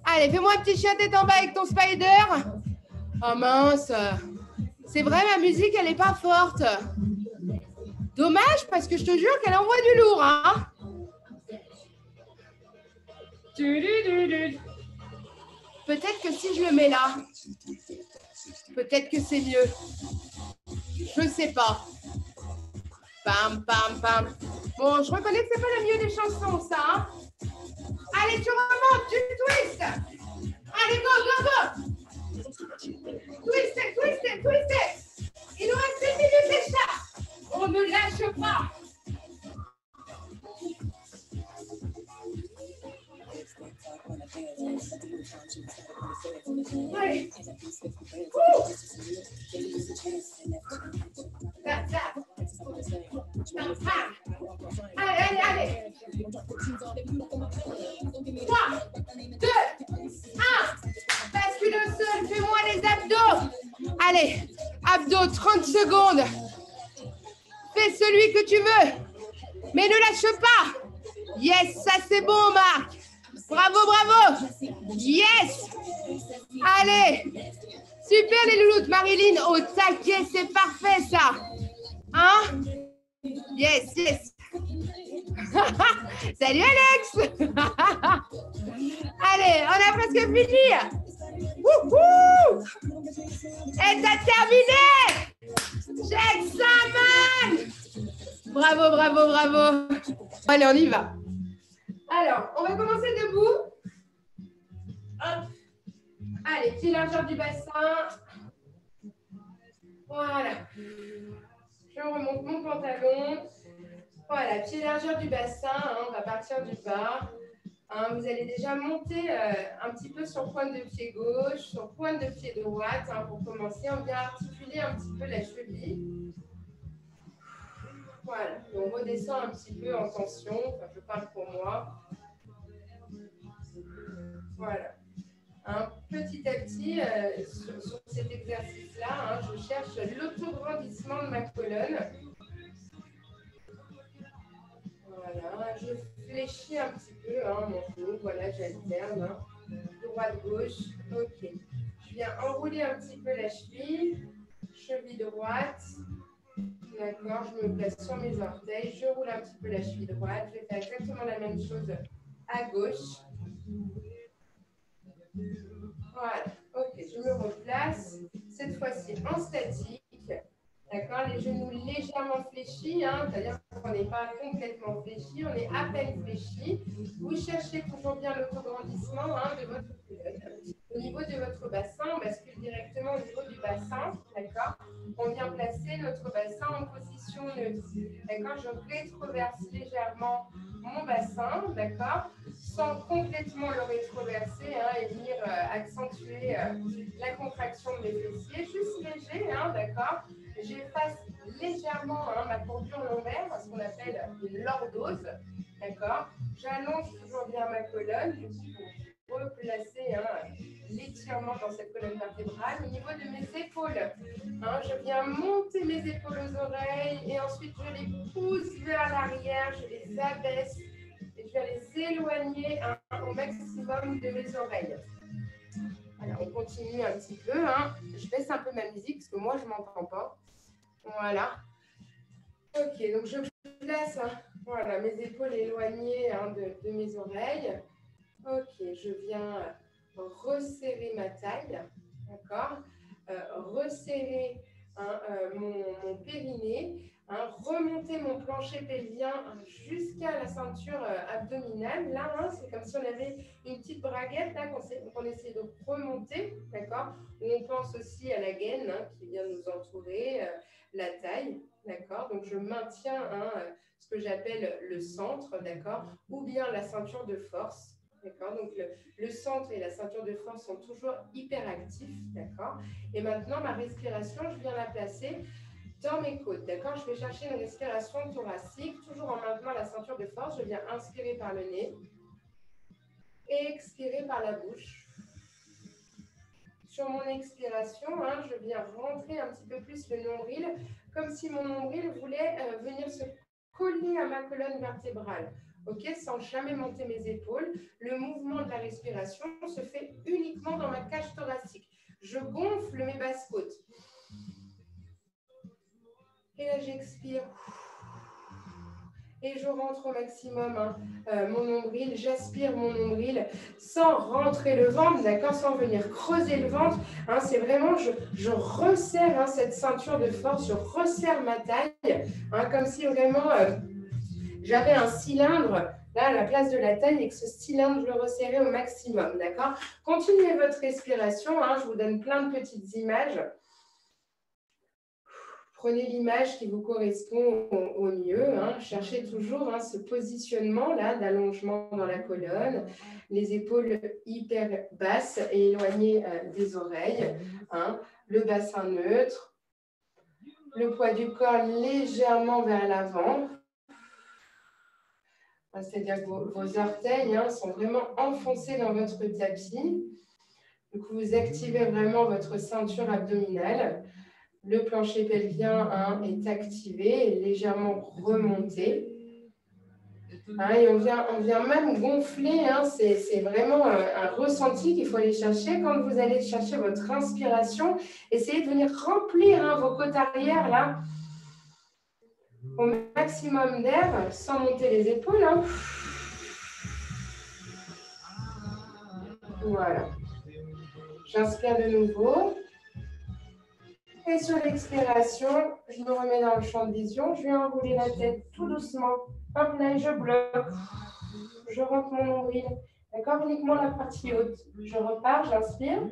S1: Allez, fais-moi un petit chien tête en bas avec ton spider. Oh mince. C'est vrai, ma musique, elle n'est pas forte. Dommage, parce que je te jure qu'elle envoie du lourd, hein. Peut-être que si je le mets là, peut-être que c'est mieux. Je sais pas. Pam. Bon, je reconnais que c'est pas le mieux des chansons, ça. Hein. Allez, tu remontes, tu twistes. Allez, go. Twistez. Il nous reste 1 minute, les chats. Allez. Allez, allez. 3, 2, 1. Bascule au sol, fais-moi les abdos. Allez, abdos, 30 secondes. Fais celui que tu veux, mais ne lâche pas. Yes, ça c'est bon, Marc. Bravo, bravo. Yes. Allez. Super les louloutes. Marilyn, au taquet, c'est parfait ça. Hein? Yes, yes. Salut Alex. Allez, on a presque fini. Wouhou! Et t'as terminé. J'examine. Bravo, bravo, bravo. Allez, on y va. Alors, on va commencer debout. Hop. Allez, pied largeur du bassin. Voilà. Je remonte mon pantalon. Voilà, pied largeur du bassin. Hein, on va partir du bas. Hein, vous allez déjà monter un petit peu sur pointe de pied gauche, sur pointe de pied droite. Hein, pour commencer, on vient articuler un petit peu la cheville. Voilà, on redescend un petit peu en tension. Enfin, je parle pour moi. Voilà. Hein, petit à petit, sur cet exercice-là, hein, je cherche l'autograndissement de ma colonne. Voilà, je fléchis un petit peu hein, mon dos. Voilà, j'alterne. Hein. Droite-gauche. OK. Je viens enrouler un petit peu la cheville. Cheville droite. D'accord, je me place sur mes orteils. Je roule un petit peu la cheville droite. Je vais faire exactement la même chose à gauche. Voilà, ok, je me replace, cette fois-ci en statique, d'accord, les genoux légèrement fléchis, hein, c'est-à-dire qu'on n'est pas complètement fléchi, on est à peine fléchi. Vous cherchez toujours bien l'autograndissement hein, de votre colonne. Au niveau de votre bassin, on bascule directement au niveau du bassin, d'accord. On vient placer notre bassin en position neutre, d'accord. Je rétroverse légèrement mon bassin, d'accord, sans complètement le rétroverser hein, et venir accentuer la contraction de mes fessiers, juste léger, hein, d'accord. J'efface légèrement hein, ma courbure lombaire, ce qu'on appelle une lordose, d'accord. J'allonge toujours bien ma colonne, du coup, pour replacer hein, l'étirement dans cette colonne vertébrale. Au niveau de mes épaules, hein, je viens monter mes épaules aux oreilles et ensuite je les pousse vers l'arrière, je les abaisse et je vais les éloigner hein, au maximum de mes oreilles. Alors, on continue un petit peu. Hein. Je baisse un peu ma musique parce que moi, je ne m'entends pas. Voilà. Ok, donc je place hein, voilà, mes épaules éloignées hein, de mes oreilles. Ok, je viens resserrer ma taille, d'accord, resserrer hein, mon périnée, hein, remonter mon plancher pelvien hein, jusqu'à la ceinture abdominale. Là, hein, c'est comme si on avait une petite braguette qu'on essaie de remonter, d'accord. On pense aussi à la gaine hein, qui vient nous entourer, la taille, d'accord. Donc, je maintiens hein, ce que j'appelle le centre, d'accord, ou bien la ceinture de force. D'accord, donc le centre et la ceinture de force sont toujours hyper actifs, d'accord. Et maintenant, ma respiration, je viens la placer dans mes côtes, d'accord. Je vais chercher une respiration thoracique, toujours en maintenant la ceinture de force. Je viens inspirer par le nez et expirer par la bouche. Sur mon expiration, hein, je viens rentrer un petit peu plus le nombril, comme si mon nombril voulait venir se coller à ma colonne vertébrale. Ok, sans jamais monter mes épaules. Le mouvement de la respiration se fait uniquement dans ma cage thoracique. Je gonfle mes basses côtes. Et là, j'expire. Et je rentre au maximum hein, mon nombril. J'aspire mon nombril sans rentrer le ventre, d'accord, sans venir creuser le ventre. Hein, c'est vraiment, je resserre hein, cette ceinture de force, je resserre ma taille, hein, comme si vraiment j'avais un cylindre là à la place de la taille et que ce cylindre, je le resserrais au maximum, d'accord. Continuez votre respiration, hein, je vous donne plein de petites images. Prenez l'image qui vous correspond au mieux. Hein. Cherchez toujours ce positionnement-là d'allongement dans la colonne. Les épaules hyper basses et éloignées des oreilles. Hein. Le bassin neutre. Le poids du corps légèrement vers l'avant. C'est-à-dire que vos orteils sont vraiment enfoncés dans votre tapis. Du coup, vous activez vraiment votre ceinture abdominale. Le plancher pelvien est activé et légèrement remonté. Et on vient même gonfler. C'est vraiment un ressenti qu'il faut aller chercher. Quand vous allez chercher votre inspiration, essayez de venir remplir vos côtes arrière là, au maximum d'air sans monter les épaules. Voilà. J'inspire de nouveau. Et sur l'expiration, je me remets dans le champ de vision. Je vais enrouler la tête tout doucement. Hop là, et je bloque. Je rentre mon nombril. D'accord? Uniquement la partie haute. Je repars, j'inspire.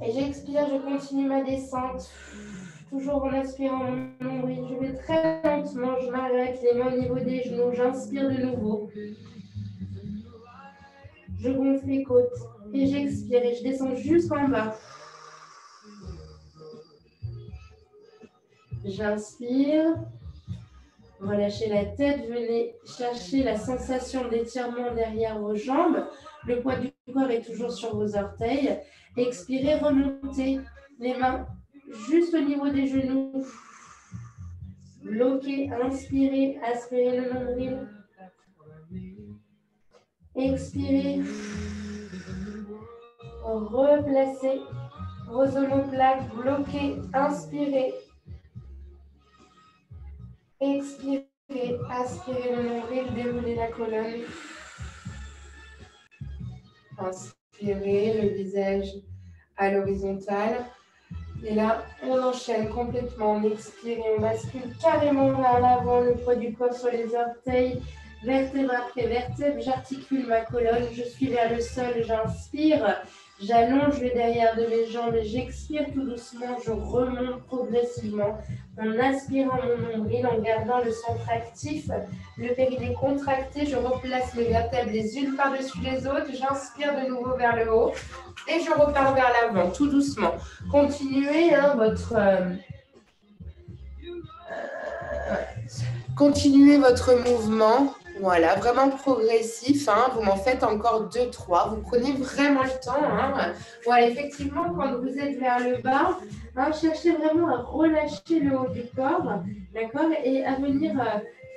S1: Et j'expire, je continue ma descente. Toujours en aspirant mon nombril. Je vais très lentement, je m'arrête, les mains au niveau des genoux. J'inspire de nouveau. Je gonfle les côtes. Et j'expire et je descends jusqu'en bas. J'inspire. Relâchez la tête. Venez chercher la sensation d'étirement derrière vos jambes. Le poids du corps est toujours sur vos orteils. Expirez, remontez les mains juste au niveau des genoux. Bloquez, inspirez, aspirez le nombril. Expirez. Replacez vos omoplates. Bloquez, inspirez. Expirez, aspirez le nombril, déroulez la colonne. Inspirez, le visage à l'horizontale. Et là, on enchaîne complètement. On expire et on bascule carrément vers l'avant, le poids du corps sur les orteils. Vertèbre après vertèbre, j'articule ma colonne. Je suis vers le sol, j'inspire. J'allonge le derrière de mes jambes et j'expire tout doucement. Je remonte progressivement en aspirant mon nombril, en gardant le centre actif, le périnée contracté. Je replace mes vertèbres les unes par-dessus les autres. J'inspire de nouveau vers le haut et je repars vers l'avant, tout doucement. Continuez continuez votre mouvement. Voilà, vraiment progressif. Vous m'en faites encore 2-3. Vous prenez vraiment le temps. Voilà, effectivement, quand vous êtes vers le bas, cherchez vraiment à relâcher le haut du corps, d'accord, et à venir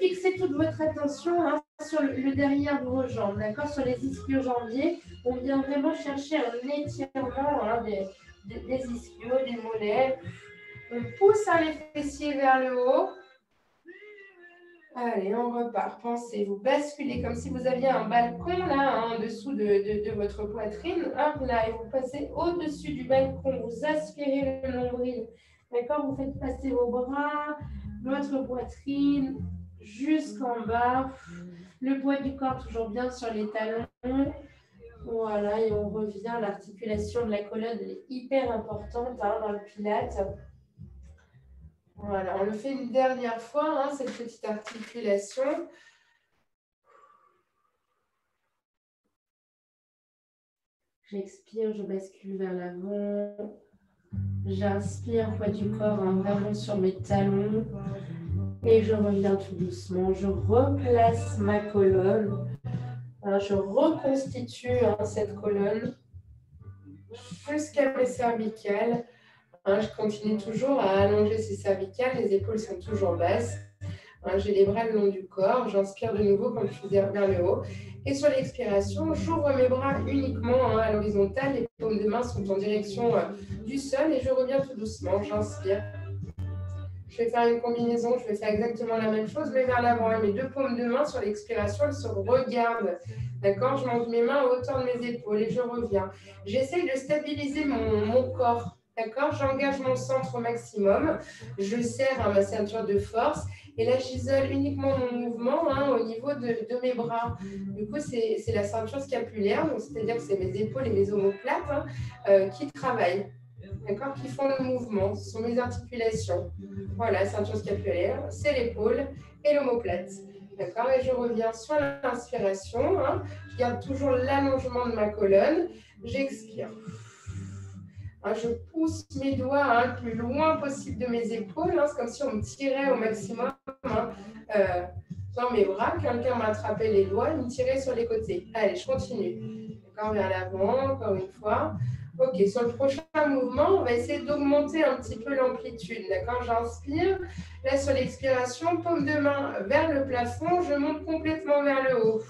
S1: fixer toute votre attention sur le derrière de vos jambes, d'accord, sur les ischio-jambiers. On vient vraiment chercher un étirement des ischios, des mollets. On pousse les fessiers vers le haut. Allez, on repart. Pensez, vous basculez comme si vous aviez un balcon là, en dessous de votre poitrine. Hop là, et vous passez au-dessus du balcon. Vous aspirez le nombril. D'accord? Vous faites passer vos bras, votre poitrine jusqu'en bas. Le poids du corps toujours bien sur les talons. Voilà, et on revient. L'articulation de la colonne est hyper importante dans le pilate. Voilà, on le fait une dernière fois, cette petite articulation. J'expire, je bascule vers l'avant. J'inspire, poids du corps vraiment sur mes talons. Et je reviens tout doucement. Je replace ma colonne. Je reconstitue cette colonne jusqu'à mes cervicales. Je continue toujours à allonger ces cervicales, les épaules sont toujours basses. J'ai les bras le long du corps, j'inspire de nouveau quand je suis vers le haut. Et sur l'expiration, j'ouvre mes bras uniquement à l'horizontale, les paumes de main sont en direction du sol et je reviens tout doucement, j'inspire. Je vais faire une combinaison, je vais faire exactement la même chose, mais vers l'avant. Mes deux paumes de main sur l'expiration, elles se regardent. D'accord? Je monte mes mains à hauteur de mes épaules et je reviens. J'essaye de stabiliser mon corps. D'accord? J'engage mon centre au maximum. Je serre ma ceinture de force. Et là, j'isole uniquement mon mouvement au niveau de mes bras. Du coup, c'est la ceinture scapulaire. C'est-à-dire que c'est mes épaules et mes omoplates qui travaillent. d'accord, qui font le mouvement. Ce sont mes articulations. Voilà, ceinture scapulaire, c'est l'épaule et l'omoplate. D'accord, et je reviens sur l'inspiration. Hein. Je garde toujours l'allongement de ma colonne. J'expire. Hein, je pousse mes doigts hein, le plus loin possible de mes épaules. Hein. C'est comme si on me tirait au maximum hein, dans mes bras. Quelqu'un m'attrapait les doigts et me tirait sur les côtés. Allez, je continue. D'accord, vers l'avant, encore une fois. Ok, sur le prochain mouvement, on va essayer d'augmenter un petit peu l'amplitude. D'accord, j'inspire. Là, sur l'expiration, paume de main vers le plafond. Je monte complètement vers le haut.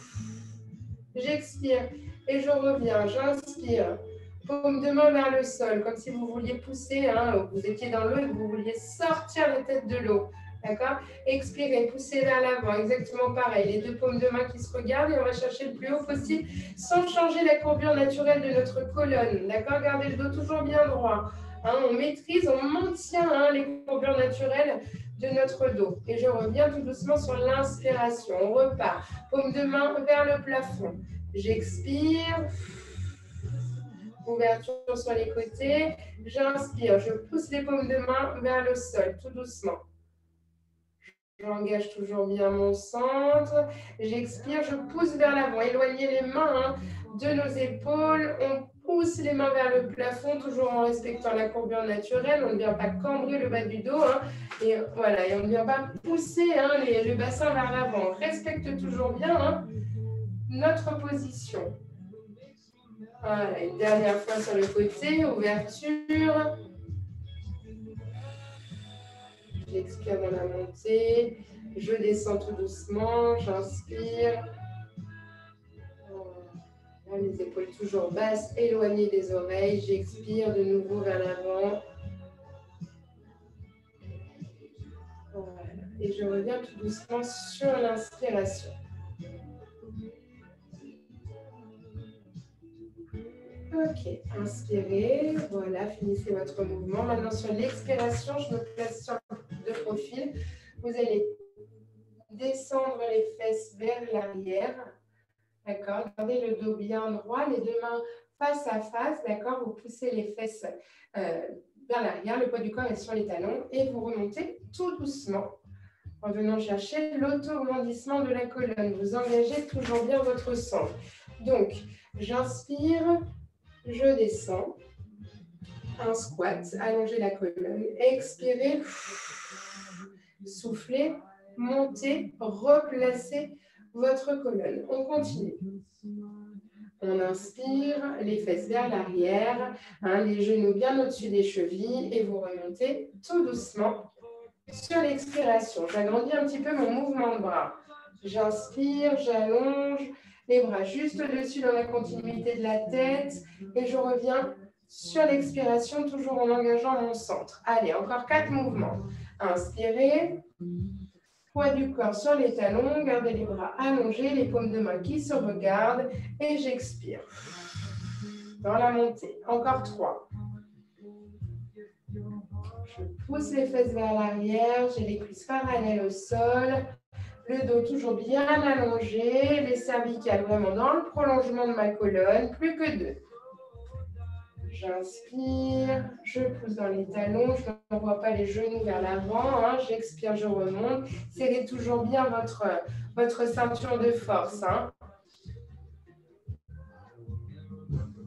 S1: J'expire et je reviens. J'inspire. Paume de main vers le sol, comme si vous vouliez pousser, hein, vous étiez dans l'eau et que vous vouliez sortir la tête de l'eau. D'accord? Expirez, poussez vers l'avant, exactement pareil. Les deux paumes de main qui se regardent et on va chercher le plus haut possible sans changer la courbure naturelle de notre colonne. D'accord? Gardez le dos toujours bien droit. Hein, on maîtrise, on maintient hein, les courbures naturelles de notre dos. Et je reviens tout doucement sur l'inspiration. On repart. Paume de main vers le plafond. J'expire. Ouverture sur les côtés. J'inspire. Je pousse les paumes de main vers le sol, tout doucement. J'engage toujours bien mon centre. J'expire, je pousse vers l'avant. Éloignez les mains hein, de nos épaules. On pousse les mains vers le plafond, toujours en respectant la courbure naturelle. On ne vient pas cambrer le bas du dos. Hein, et voilà, et on ne vient pas pousser hein, le bassin vers l'avant. On respecte toujours bien hein, notre position. Voilà, une dernière fois sur le côté. Ouverture. J'expire dans la montée, je descends tout doucement, j'inspire. Voilà. Les épaules toujours basses, éloignées des oreilles. J'expire de nouveau vers l'avant. Voilà. Et je reviens tout doucement sur l'inspiration. Ok, inspirez, voilà, finissez votre mouvement. Maintenant, sur l'expiration, je me place sur de profil. Vous allez descendre les fesses vers l'arrière. D'accord, gardez le dos bien droit, les deux mains face à face. D'accord, vous poussez les fesses vers l'arrière, le poids du corps est sur les talons et vous remontez tout doucement en venant chercher l'auto-grandissement de la colonne. Vous engagez toujours bien votre centre. Donc, j'inspire. Je descends, un squat, allongez la colonne, expirez, soufflez, montez, replacez votre colonne. On continue. On inspire, les fesses vers l'arrière, hein, les genoux bien au-dessus des chevilles et vous remontez tout doucement sur l'expiration. J'agrandis un petit peu mon mouvement de bras. J'inspire, j'allonge. Les bras juste au-dessus dans la continuité de la tête. Et je reviens sur l'expiration, toujours en engageant mon centre. Allez, encore 4 mouvements. Inspirez. Poids du corps sur les talons. Gardez les bras allongés, les paumes de main qui se regardent. Et j'expire. Dans la montée. Encore 3. Je pousse les fesses vers l'arrière. J'ai les cuisses parallèles au sol. Le dos toujours bien allongé, les cervicales vraiment dans le prolongement de ma colonne, plus que 2. J'inspire, je pousse dans les talons, je n'envoie pas les genoux vers l'avant, hein, j'expire, je remonte. Serrez toujours bien votre ceinture de force. Hein.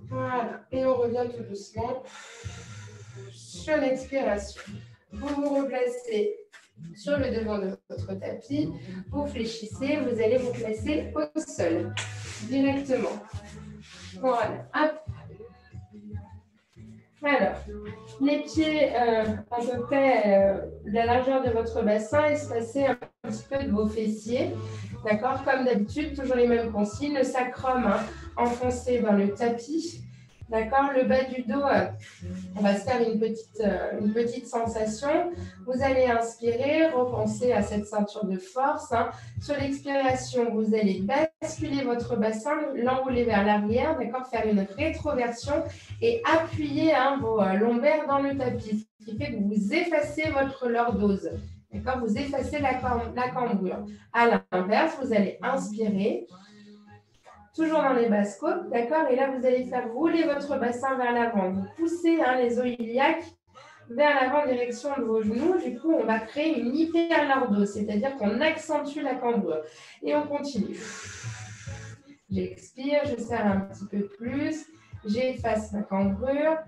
S1: Voilà, et on revient tout doucement sur l'expiration. Vous vous replacez sur le devant de votre tapis, vous fléchissez, vous allez vous placer au sol, directement. Voilà, hop. Alors, les pieds à peu près de la largeur de votre bassin, espacés un petit peu de vos fessiers. D'accord, comme d'habitude, toujours les mêmes consignes, le sacrum hein, enfoncé dans le tapis. D'accord, le bas du dos, on va se faire une petite sensation. Vous allez inspirer, repenser à cette ceinture de force. Hein. Sur l'expiration, vous allez basculer votre bassin, l'enrouler vers l'arrière, d'accord, faire une rétroversion et appuyer hein, vos lombaires dans le tapis. Ce qui fait que vous effacez votre lordose. D'accord, vous effacez la cambrure. À l'inverse, vous allez inspirer. toujours dans les basses côtes, d'accord? Et là, vous allez faire rouler votre bassin vers l'avant. Vous poussez les os iliaques vers l'avant, direction de vos genoux. Du coup, on va créer une hyperlordose, c'est-à-dire qu'on accentue la cambrure. Et on continue. J'expire, je serre un petit peu plus. J'efface ma cambrure.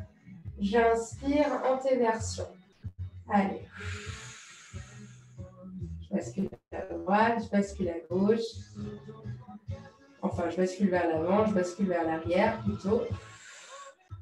S1: J'inspire, antéversion. Allez. Je bascule à droite, je bascule à gauche. Enfin, je bascule vers l'avant, je bascule vers l'arrière plutôt.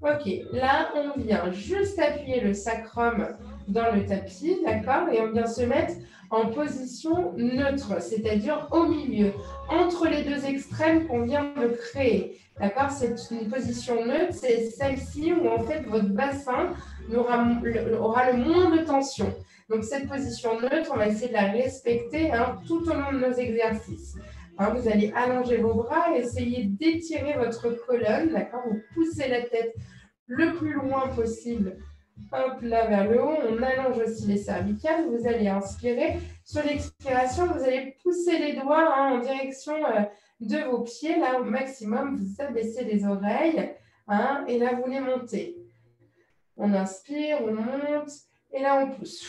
S1: Ok, là, on vient juste appuyer le sacrum dans le tapis, d'accord? Et on vient se mettre en position neutre, c'est-à-dire au milieu, entre les deux extrêmes qu'on vient de créer. D'accord? C'est une position neutre, c'est celle-ci où en fait votre bassin aura le moins de tension. Donc cette position neutre, on va essayer de la respecter tout au long de nos exercices. Vous allez allonger vos bras et essayer d'étirer votre colonne, d'accord? Vous poussez la tête le plus loin possible. Hop là vers le haut, on allonge aussi les cervicales. Vous allez inspirer. Sur l'expiration, vous allez pousser les doigts en direction de vos pieds. Là, au maximum, vous abaissez les oreilles. Et là, vous les montez. On inspire, on monte. Et là, on pousse.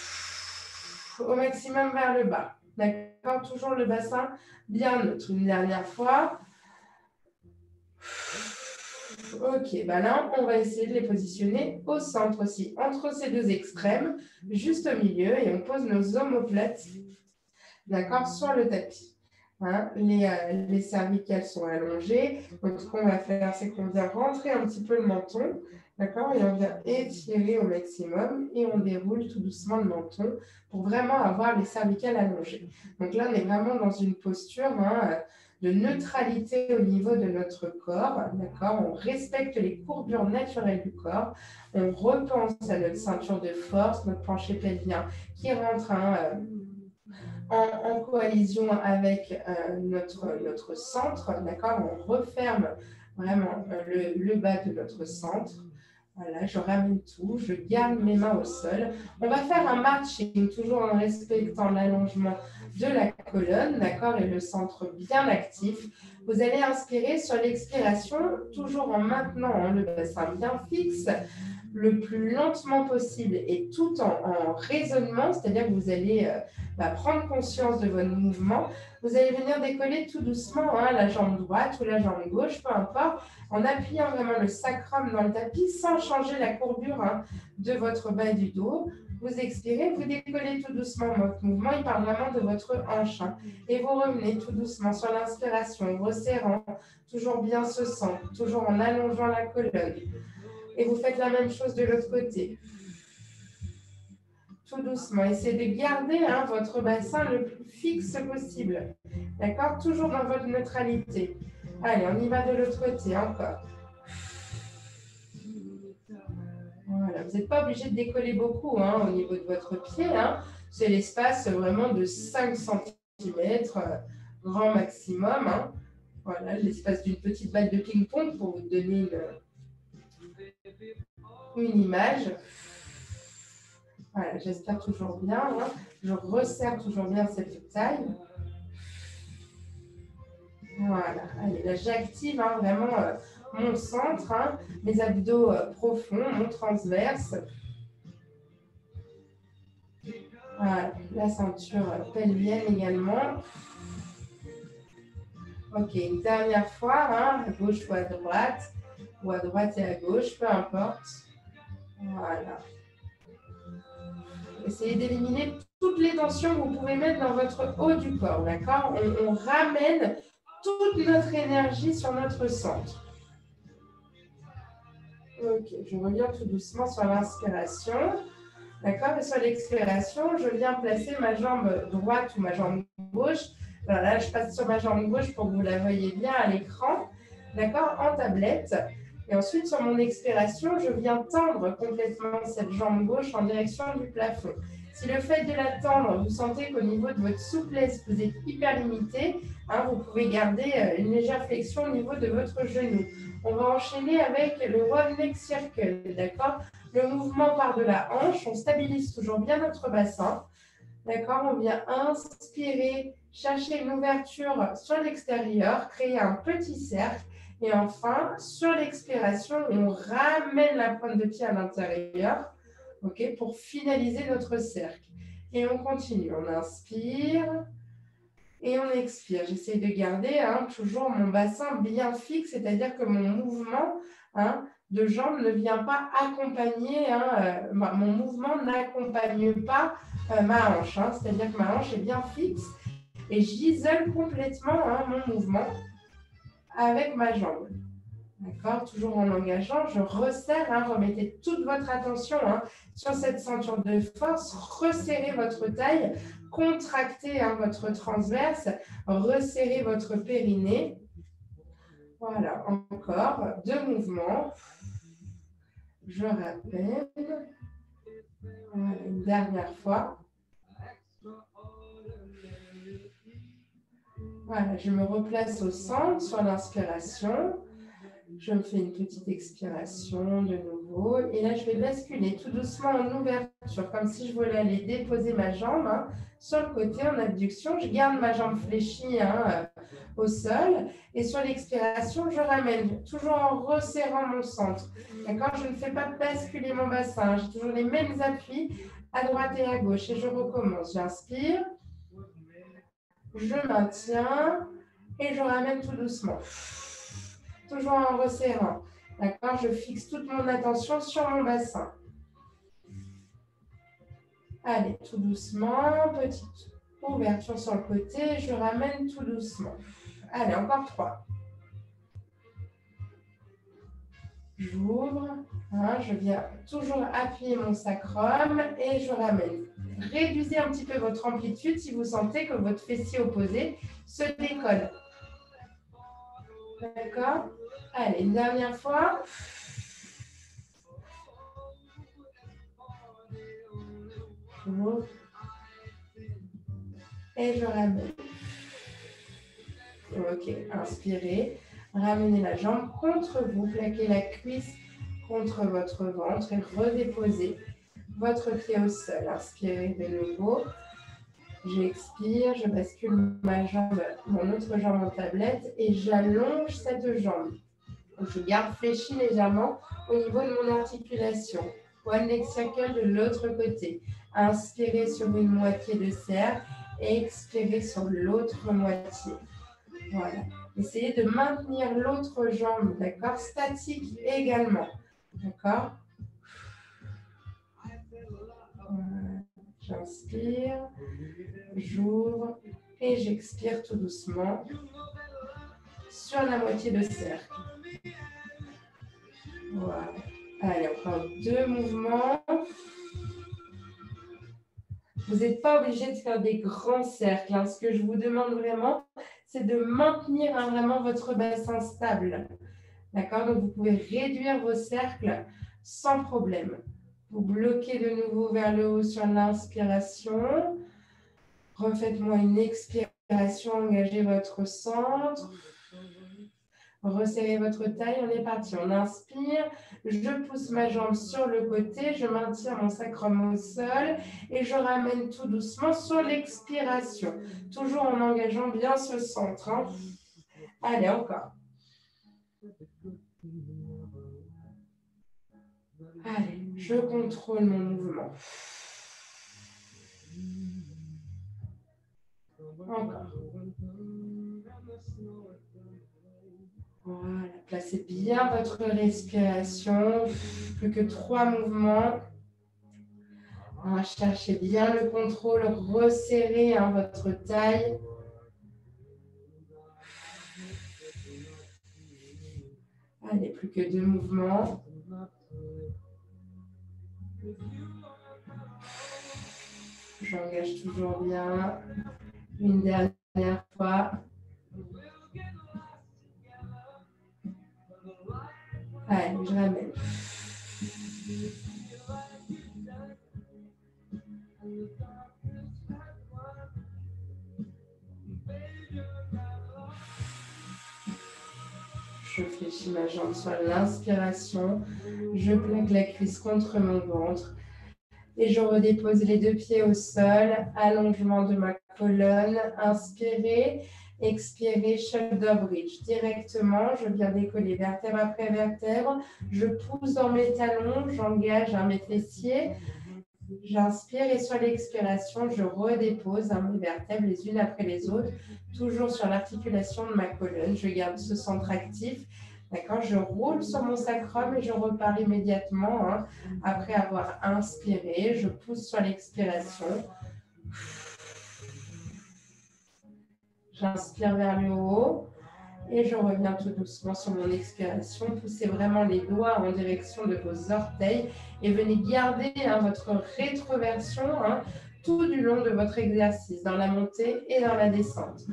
S1: Au maximum vers le bas. D'accord? Toujours le bassin bien neutre. Une dernière fois. Ok, là, on va essayer de les positionner au centre aussi, entre ces deux extrêmes, juste au milieu, et on pose nos omoplates, d'accord, sur le tapis. Les cervicales sont allongées. Donc, ce qu'on va faire, c'est qu'on vient rentrer un petit peu le menton, d'accord, et on vient étirer au maximum, et on déroule tout doucement le menton pour vraiment avoir les cervicales allongées. Donc là, on est vraiment dans une posture de neutralité au niveau de notre corps, d'accord? On respecte les courbures naturelles du corps, on repense à notre ceinture de force, notre plancher pelvien qui rentre en coalition avec notre centre, d'accord? On referme vraiment le bas de notre centre. Voilà, je ramène tout, je garde mes mains au sol. On va faire un marching, toujours en respectant l'allongement de la colonne, d'accord, et le centre bien actif. Vous allez inspirer sur l'expiration, toujours en maintenant le bassin bien fixe, le plus lentement possible et tout en raisonnement, c'est-à-dire que vous allez prendre conscience de votre mouvement. Vous allez venir décoller tout doucement la jambe droite ou la jambe gauche, peu importe, en appuyant vraiment le sacrum dans le tapis sans changer la courbure de votre bas du dos. Vous expirez, vous décollez tout doucement votre mouvement. Il parle vraiment de votre hanche. Et vous revenez tout doucement sur l'inspiration, resserrant, toujours bien ce centre, toujours en allongeant la colonne. Et vous faites la même chose de l'autre côté. Tout doucement. Essayez de garder votre bassin le plus fixe possible. D'accord? Toujours dans votre neutralité. Allez, on y va de l'autre côté, encore. Voilà, vous n'êtes pas obligé de décoller beaucoup au niveau de votre pied. C'est l'espace vraiment de 5 cm, grand maximum. Voilà, l'espace d'une petite balle de ping-pong pour vous donner une image. Voilà, j'espère toujours bien. Je resserre toujours bien cette taille. Voilà, allez, là j'active vraiment mon centre, mes abdos profonds, mon transverse. Voilà, la ceinture pelvienne également. Ok, une dernière fois, à gauche ou à droite et à gauche, peu importe. Voilà. Essayez d'éliminer toutes les tensions que vous pouvez mettre dans votre haut du corps, d'accord? On ramène toute notre énergie sur notre centre. Ok, je reviens tout doucement sur l'inspiration. D'accord? Et sur l'expiration, je viens placer ma jambe droite ou ma jambe gauche. Alors là, je passe sur ma jambe gauche pour que vous la voyez bien à l'écran. D'accord? En tablette. Et ensuite, sur mon expiration, je viens tendre complètement cette jambe gauche en direction du plafond. Si le fait de la tendre, vous sentez qu'au niveau de votre souplesse, vous êtes hyper limité, vous pouvez garder une légère flexion au niveau de votre genou. On va enchaîner avec le one neck circle, d'accord? Le mouvement part de la hanche, on stabilise toujours bien notre bassin. D'accord, on vient inspirer, chercher une ouverture sur l'extérieur, créer un petit cercle. Et enfin, sur l'expiration, on ramène la pointe de pied à l'intérieur, ok, pour finaliser notre cercle. Et on continue. On inspire et on expire. J'essaie de garder toujours mon bassin bien fixe, c'est-à-dire que mon mouvement de jambe ne vient pas accompagner, mon mouvement n'accompagne pas ma hanche, c'est-à-dire que ma hanche est bien fixe et j'isole complètement mon mouvement avec ma jambe. D'accord, toujours en engageant, je resserre, remettez toute votre attention sur cette ceinture de force, resserrez votre taille, contractez votre transverse, resserrez votre périnée. Voilà, encore 2 mouvements. Je rappelle. Voilà, une dernière fois. Voilà, je me replace au centre sur l'inspiration. Je me fais une petite expiration de nouveau. Et là, je vais basculer tout doucement en ouverture, comme si je voulais aller déposer ma jambe sur le côté en abduction. Je garde ma jambe fléchie au sol. Et sur l'expiration, je ramène, toujours en resserrant mon centre. D'accord? Je ne fais pas basculer mon bassin. J'ai toujours les mêmes appuis à droite et à gauche. Et je recommence. J'inspire. Je maintiens. Et je ramène tout doucement. Toujours en resserrant. D'accord? Je fixe toute mon attention sur mon bassin. Allez, tout doucement. Petite ouverture sur le côté. Je ramène tout doucement. Allez, encore 3. J'ouvre. Je viens toujours appuyer mon sacrum et je ramène. Réduisez un petit peu votre amplitude si vous sentez que votre fessier opposé se décolle. D'accord? Allez, une dernière fois. J'ouvre. Et je ramène. Ok, inspirez. Ramenez la jambe contre vous. Plaquez la cuisse contre votre ventre et redéposez votre pied au sol. Inspirez de nouveau. J'expire, je bascule ma jambe, mon autre jambe en tablette et j'allonge cette jambe. Je garde fléchi légèrement au niveau de mon articulation. One leg circle de l'autre côté. Inspirez sur une moitié de cercle et expirez sur l'autre moitié. Voilà. Essayez de maintenir l'autre jambe, d'accord, statique également. D'accord? J'inspire, j'ouvre et j'expire tout doucement sur la moitié de cercle. Voilà. Allez, encore 2 mouvements. Vous n'êtes pas obligé de faire des grands cercles. Ce que je vous demande vraiment, c'est de maintenir vraiment votre bassin stable. D'accord? Donc, vous pouvez réduire vos cercles sans problème. Vous bloquez de nouveau vers le haut sur l'inspiration. Refaites-moi une expiration, engagez votre centre. Resserrez votre taille, on est parti. On inspire, je pousse ma jambe sur le côté, je maintiens mon sacrum au sol et je ramène tout doucement sur l'expiration. Toujours en engageant bien ce centre. Allez, encore. Allez, je contrôle mon mouvement. Encore. Voilà, placez bien votre respiration. Plus que 3 mouvements. Cherchez bien le contrôle, resserrez votre taille. Allez, plus que 2 mouvements. J'engage toujours bien. Une dernière fois. Allez, je ramène. Je fléchis ma jambe sur l'inspiration. Je plaque la cuisse contre mon ventre. Et je redépose les deux pieds au sol, allongement de ma colonne, inspirez, expirez, shoulder bridge. Directement, je viens décoller vertèbre après vertèbre, je pousse dans mes talons, j'engage mes fessiers, j'inspire et sur l'expiration, je redépose mes vertèbres les unes après les autres, toujours sur l'articulation de ma colonne, je garde ce centre actif. D'accord, je roule sur mon sacrum et je repars immédiatement après avoir inspiré. Je pousse sur l'expiration. J'inspire vers le haut et je reviens tout doucement sur mon expiration. Poussez vraiment les doigts en direction de vos orteils et venez garder votre rétroversion tout du long de votre exercice, dans la montée et dans la descente.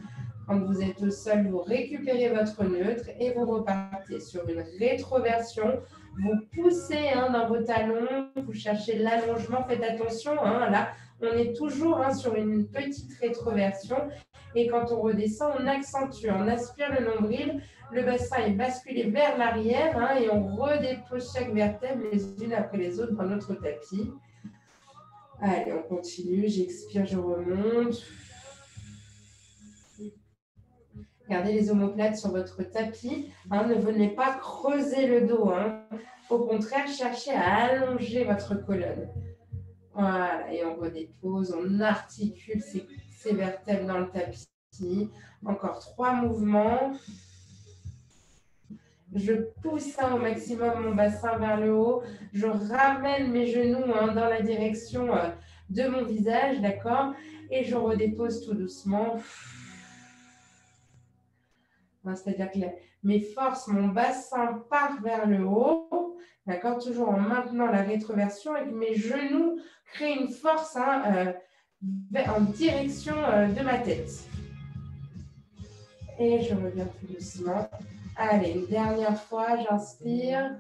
S1: Quand vous êtes au sol, vous récupérez votre neutre et vous repartez sur une rétroversion. Vous poussez dans vos talons, vous cherchez l'allongement. Faites attention, là, on est toujours sur une petite rétroversion. Et quand on redescend, on accentue. On aspire le nombril, le bassin est basculé vers l'arrière et on redépose chaque vertèbre les unes après les autres dans notre tapis. Allez, on continue. J'expire, je remonte. Gardez les omoplates sur votre tapis. Ne venez pas creuser le dos. Au contraire, cherchez à allonger votre colonne. Voilà, et on redépose, on articule ces vertèbres dans le tapis. Encore 3 mouvements. Je pousse au maximum mon bassin vers le haut. Je ramène mes genoux dans la direction de mon visage, d'accord? Et je redépose tout doucement. C'est-à-dire que mes forces, mon bassin part vers le haut, d'accord, toujours en maintenant la rétroversion, et que mes genoux créent une force en direction de ma tête. Et je reviens tout doucement. Allez, une dernière fois, j'inspire.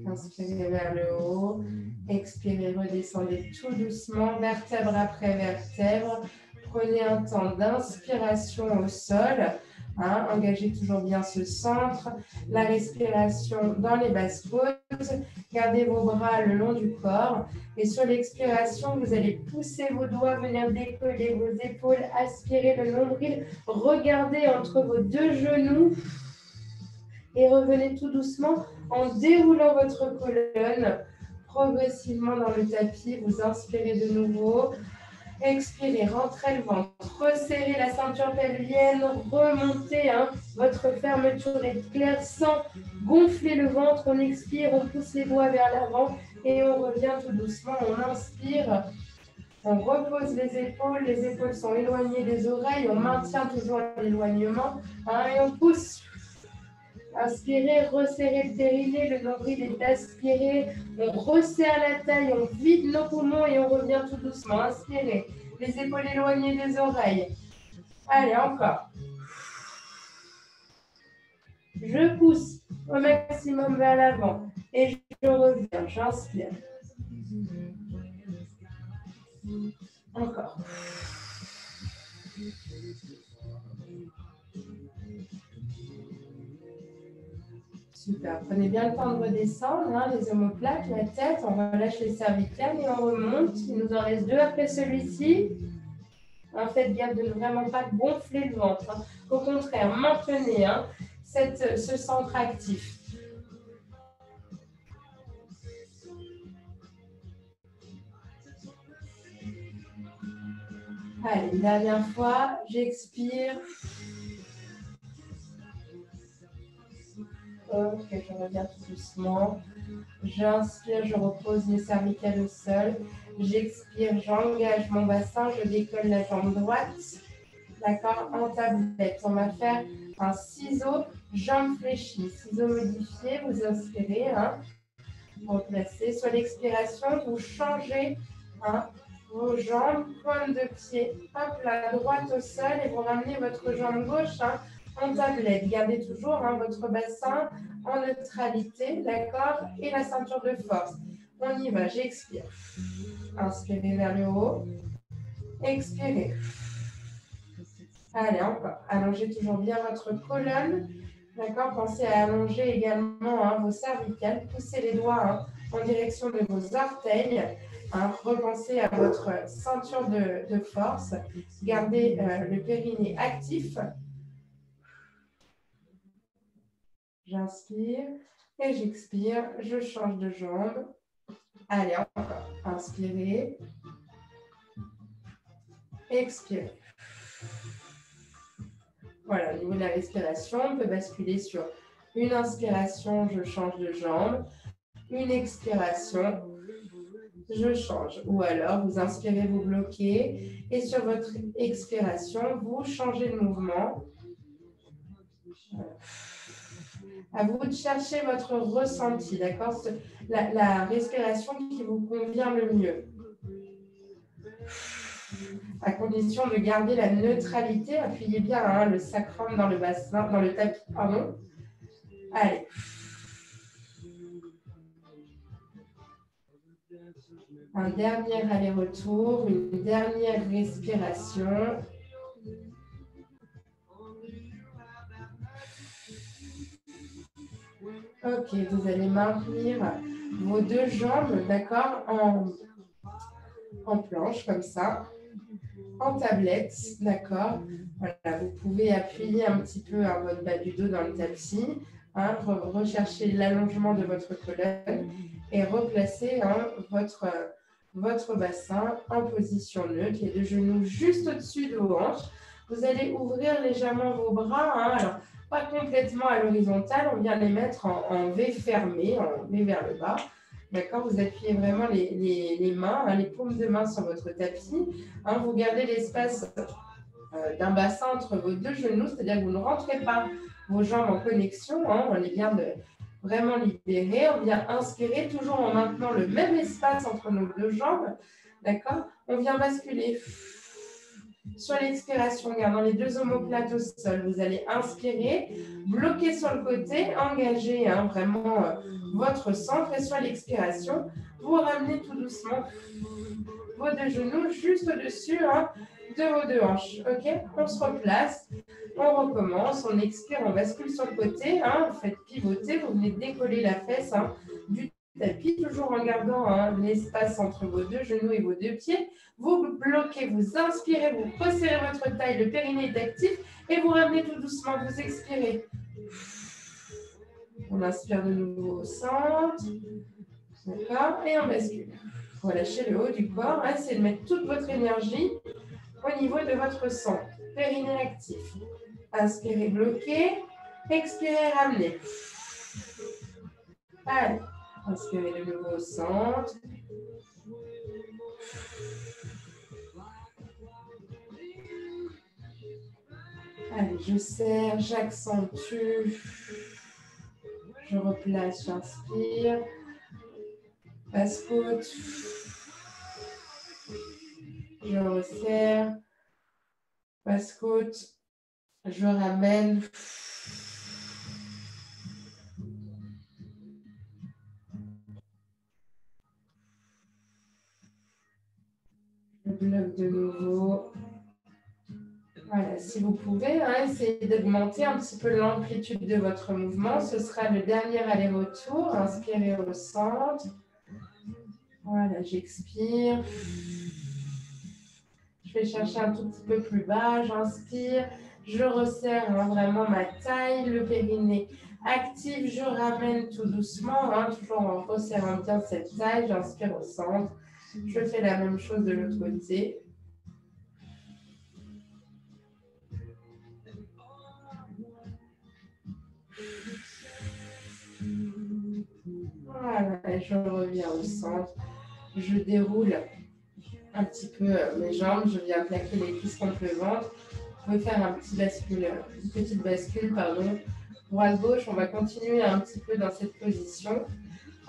S1: Inspirez vers le haut, expirez, redescendez tout doucement, vertèbre après vertèbre. Prenez un temps d'inspiration au sol. Engagez toujours bien ce centre. La respiration dans les basses côtes. Gardez vos bras le long du corps. Et sur l'expiration, vous allez pousser vos doigts, venir décoller vos épaules, aspirer le nombril. Regardez entre vos deux genoux. Et revenez tout doucement en déroulant votre colonne progressivement dans le tapis. Vous inspirez de nouveau. Expirez, rentrez le ventre. Resserrez la ceinture pelvienne. Remontez. Votre fermeture est claire sans gonfler le ventre. On expire, on pousse les doigts vers l'avant et on revient tout doucement. On inspire. On repose les épaules sont éloignées des oreilles. On maintient toujours l'éloignement. Et on pousse. Inspirez, resserrez le périnée, le nombril est aspiré. On resserre la taille, on vide nos poumons et on revient tout doucement. Inspirez, les épaules éloignées des oreilles. Allez, encore. Je pousse au maximum vers l'avant et je reviens, j'inspire. Encore. Super. Prenez bien le temps de redescendre, les omoplates, la tête, on relâche les cervicales et on remonte. Il nous en reste 2 après celui-ci. Faites gaffe de ne vraiment pas gonfler le ventre. Au contraire, maintenez ce centre actif. Allez, une dernière fois, j'expire. Ok, je reviens tout doucement. J'inspire, je repose mes cervicales au sol. J'expire, j'engage mon bassin, je décolle la jambe droite. D'accord, en tablette. On va faire un ciseau, jambe fléchie. Ciseau modifié, vous inspirez, replacez. Sur l'expiration, vous changez vos jambes, pointe de pied, hop là, droite au sol et vous ramenez votre jambe gauche en tablette. Gardez toujours votre bassin en neutralité, d'accord, et la ceinture de force. On y va, j'expire. Inspirez vers le haut. Expirez. Allez, encore. Allongez toujours bien votre colonne. D'accord? Pensez à allonger également hein, vos cervicales. Poussez les doigts hein, en direction de vos orteils. Hein. Repensez à votre ceinture de force. Gardez le périnée actif. J'inspire et j'expire. Je change de jambe. Allez, encore. Inspirez. Expirez. Voilà, au niveau de la respiration, on peut basculer sur une inspiration, je change de jambe. Une expiration, je change. Ou alors, vous inspirez, vous bloquez. Et sur votre expiration, vous changez de mouvement. À vous de chercher votre ressenti, d'accord? La respiration qui vous convient le mieux. À condition de garder la neutralité, appuyez bien hein, le sacrum dans le bassin, dans le tapis, pardon. Allez. Un dernier aller-retour, une dernière respiration. Ok, vous allez maintenir vos deux jambes, d'accord, en planche, comme ça, en tablette, d'accord. Voilà, vous pouvez appuyer un petit peu hein, votre bas du dos dans le tapis, hein, rechercher l'allongement de votre colonne et replacer hein, votre bassin en position neutre, les deux genoux juste au-dessus de vos hanches. Vous allez ouvrir légèrement vos bras, hein, alors pas complètement à l'horizontale, on vient les mettre en V fermé, en V vers le bas. D'accord, vous appuyez vraiment les mains, hein, les paumes de main sur votre tapis. Hein, vous gardez l'espace d'un bassin entre vos deux genoux, c'est-à-dire que vous ne rentrez pas vos jambes en connexion. Hein, on les garde vraiment libérées. On vient inspirer, toujours en maintenant le même espace entre nos deux jambes. D'accord, on vient basculer sur l'expiration, gardant les deux omoplates au sol. Vous allez inspirer, bloquer sur le côté, engager hein, vraiment votre centre et sur l'expiration, vous ramenez tout doucement vos deux genoux juste au-dessus hein, de vos deux hanches. Ok, on se replace, on recommence, on expire, on bascule sur le côté, hein, vous faites pivoter, vous venez décoller la fesse hein, du tapis, toujours en gardant hein, l'espace entre vos deux genoux et vos deux pieds. Vous bloquez, vous inspirez, vous resserrez votre taille, le périnée est actif et vous ramenez tout doucement, vous expirez. On inspire de nouveau au centre. D'accord, et on bascule. Relâchez le haut du corps. Essayez de mettre toute votre énergie au niveau de votre centre. Périnée actif. Inspirez, bloquez. Expirez, ramenez. Allez, inspirez de nouveau au centre. Allez, je serre, j'accentue. Je replace, j'inspire. Passe-côte. Je resserre. Passe-côte. Je ramène. Je bloque de nouveau. Voilà, si vous pouvez, hein, essayez d'augmenter un petit peu l'amplitude de votre mouvement. Ce sera le dernier aller-retour. Inspirez au centre. Voilà, j'expire. Je vais chercher un tout petit peu plus bas. J'inspire. Je resserre hein, vraiment ma taille, le périnée actif. Je ramène tout doucement, hein, toujours en resserrant bien cette taille. J'inspire au centre. Je fais la même chose de l'autre côté. Voilà, et je reviens au centre. Je déroule un petit peu mes jambes. Je viens plaquer les cuisses contre le ventre. Vous pouvez faire une petite bascule, pardon. Droite-gauche, on va continuer un petit peu dans cette position.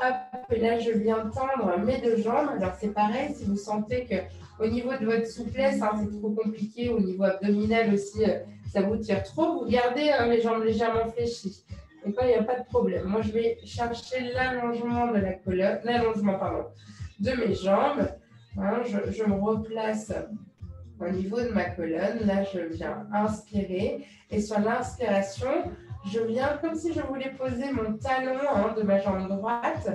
S1: Hop, et là, je viens tendre mes deux jambes. Alors, c'est pareil, si vous sentez qu'au niveau de votre souplesse, hein, c'est trop compliqué, au niveau abdominal aussi, ça vous tire trop, vous gardez hein, les jambes légèrement fléchies. Et quand il n'y a pas de problème. Moi, je vais chercher l'allongement de la colonne, de mes jambes. Hein, je me replace au niveau de ma colonne. Là, je viens inspirer. Et sur l'inspiration, je viens comme si je voulais poser mon talon de ma jambe droite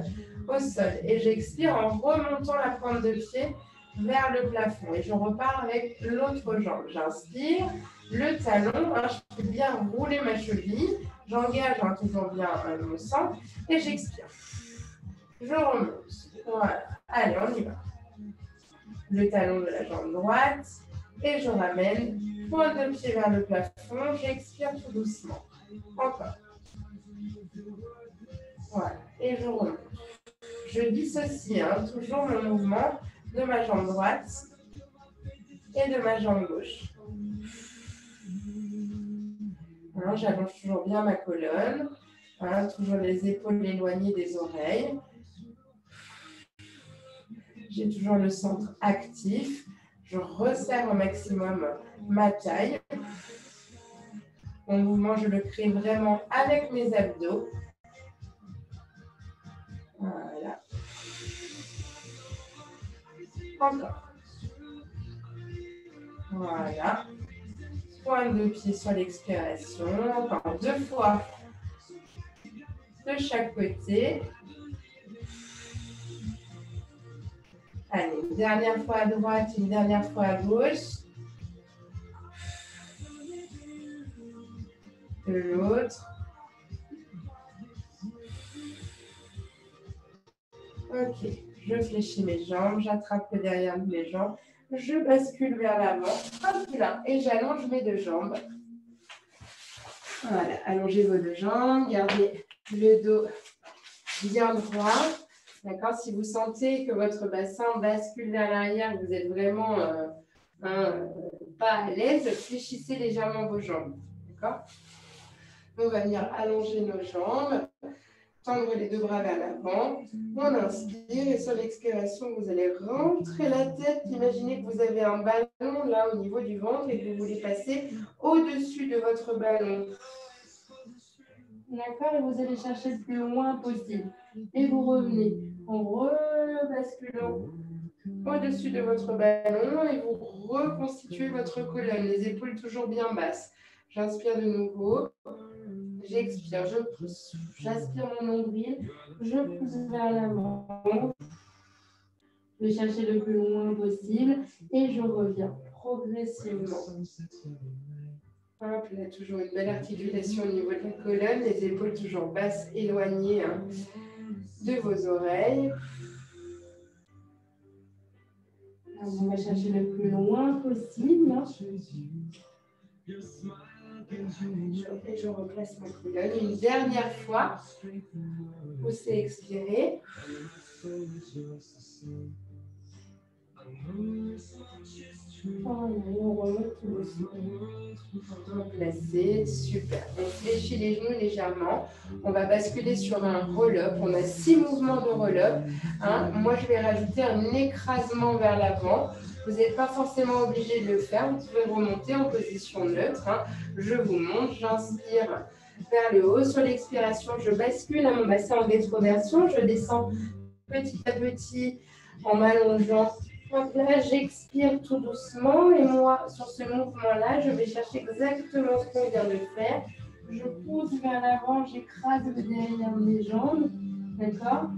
S1: au sol. Et j'expire en remontant la pointe de pied vers le plafond. Et je repars avec l'autre jambe. J'inspire, le talon, je peux bien rouler ma cheville. J'engage toujours bien mon centre. Et j'expire. Je remonte. Voilà. Allez, on y va. Le talon de la jambe droite. Et je ramène, pointe de pied vers le plafond. J'expire tout doucement. Encore. Voilà. Et je remonte. Je dissocie toujours mon mouvement de ma jambe droite et de ma jambe gauche. Alors, j'allonge toujours bien ma colonne. Voilà, toujours les épaules éloignées des oreilles. J'ai toujours le centre actif. Je resserre au maximum ma taille. Mon mouvement, je le crée vraiment avec mes abdos. Voilà. Encore. Voilà. Pointe de pied sur l'expiration. Encore 2 fois de chaque côté. Allez, une dernière fois à droite, une dernière fois à gauche. De l'autre. Ok, je fléchis mes jambes, j'attrape le derrière de mes jambes, je bascule vers l'avant, hop là, et j'allonge mes 2 jambes. Voilà, allongez vos 2 jambes, gardez le dos bien droit. D'accord, si vous sentez que votre bassin bascule vers l'arrière, vous êtes vraiment pas à l'aise, fléchissez légèrement vos jambes. D'accord? On va venir allonger nos jambes. Tendre les 2 bras vers l'avant. On inspire et sur l'expiration, vous allez rentrer la tête. Imaginez que vous avez un ballon là au niveau du ventre et que vous voulez passer au-dessus de votre ballon. D'accord? Et vous allez chercher le plus loin possible. Et vous revenez en rebasculant au-dessus de votre ballon et vous reconstituez votre colonne. Les épaules toujours bien basses. J'inspire de nouveau. J'expire, je pousse, j'aspire mon nombril, je pousse vers l'avant, je vais chercher le plus loin possible et je reviens progressivement. Hop, là, toujours une belle articulation au niveau de la colonne, les épaules toujours basses, éloignées de vos oreilles. Alors, on va chercher le plus loin possible. Et je replace ma colonne. Une dernière fois. Poussez, expirez. On remonte tout doucement. Replacer, super. On fléchit les genoux légèrement. On va basculer sur un roll-up. On a 6 mouvements de roll-up. Moi, je vais rajouter un écrasement vers l'avant. Vous n'êtes pas forcément obligé de le faire. Vous pouvez remonter en position neutre. Je vous montre. J'inspire vers le haut. Sur l'expiration, je bascule à mon bassin en rétroversion. Je descends petit à petit en m'allongeant. Donc là, j'expire tout doucement et moi, sur ce mouvement-là, je vais chercher exactement ce qu'on vient de faire. Je pousse vers l'avant, j'écrase le derrière mes jambes, d'accord?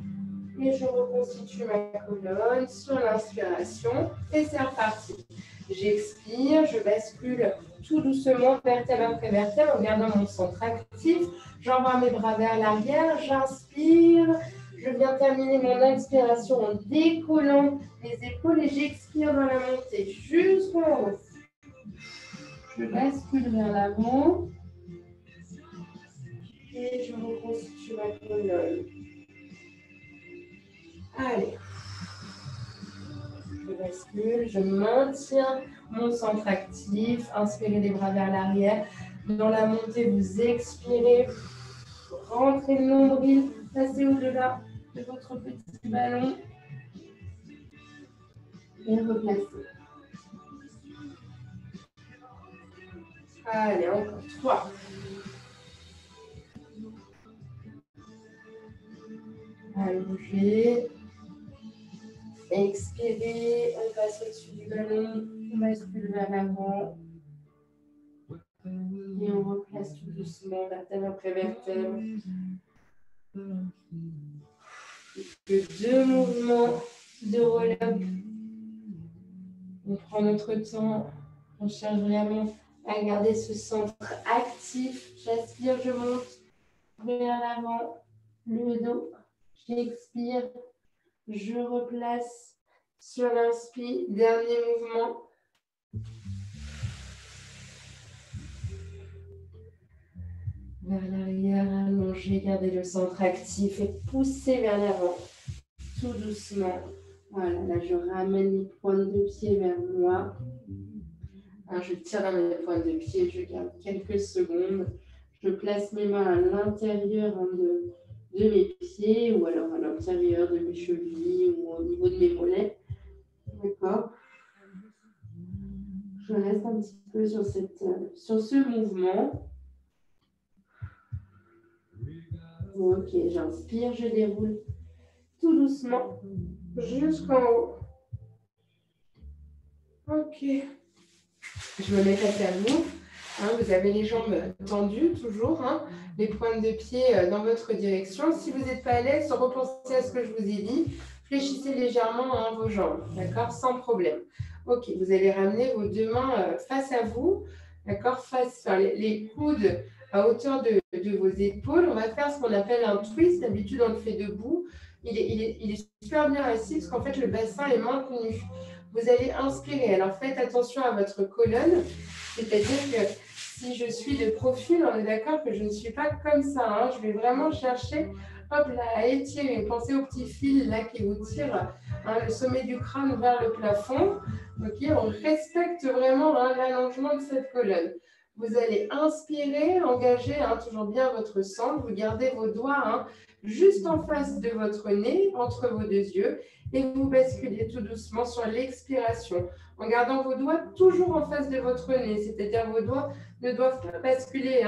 S1: Et je reconstitue ma colonne sur l'inspiration et c'est reparti. J'expire, je bascule tout doucement, vertèbre après vertèbre, en gardant mon centre actif. J'envoie mes bras vers l'arrière, j'inspire. Je viens terminer mon inspiration en décollant les épaules et j'expire dans la montée jusqu'en haut. Je bascule vers l'avant et je reconstitue ma colonne. Allez. Je bascule, je maintiens mon centre actif. Inspirez les bras vers l'arrière. Dans la montée, vous expirez. Rentrez le nombril, passez au-delà de votre petit ballon et replacez. Allez, encore 3. Allongez. Expirez, on passe au-dessus du ballon. On bascule vers l'avant. Et on replace tout doucement, vertèbre après vertèbre. Que 2 mouvements de roll-up. On prend notre temps. On cherche vraiment à garder ce centre actif. J'aspire, je monte vers l'avant, le dos. J'expire, je replace sur l'inspire. Dernier mouvement. Vers l'arrière, allongez, gardez le centre actif et poussez vers l'avant, tout doucement. Voilà, là je ramène les pointes de pied vers moi. Alors, je tire dans mes pointes de pied, je garde quelques secondes. Je place mes mains à l'intérieur de mes pieds ou alors à l'intérieur de mes chevilles ou au niveau de mes mollets. D'accord. Je reste un petit peu sur ce mouvement. Ok, j'inspire, je déroule tout doucement jusqu'en haut. Ok. Je me mets face à vous. Vous avez les jambes tendues toujours, les pointes de pied dans votre direction. Si vous n'êtes pas à l'aise, repensez à ce que je vous ai dit. Fléchissez légèrement vos jambes, d'accord, sans problème. Ok, vous allez ramener vos 2 mains face à vous, d'accord, les coudes à hauteur de vos épaules. On va faire ce qu'on appelle un twist. D'habitude, on le fait debout. Il est super bien assis parce qu'en fait, le bassin est maintenu. Vous allez inspirer. Alors, faites attention à votre colonne. C'est-à-dire que si je suis de profil, on est d'accord que je ne suis pas comme ça. Je vais vraiment chercher hop là, à étirer. Pensez au petit fil là qui vous tire le sommet du crâne vers le plafond. Okay, on respecte vraiment l'allongement de cette colonne. Vous allez inspirer, engager toujours bien votre centre. Vous gardez vos doigts juste en face de votre nez, entre vos 2 yeux. Et vous basculez tout doucement sur l'expiration, en gardant vos doigts toujours en face de votre nez. C'est-à-dire vos doigts ne doivent pas basculer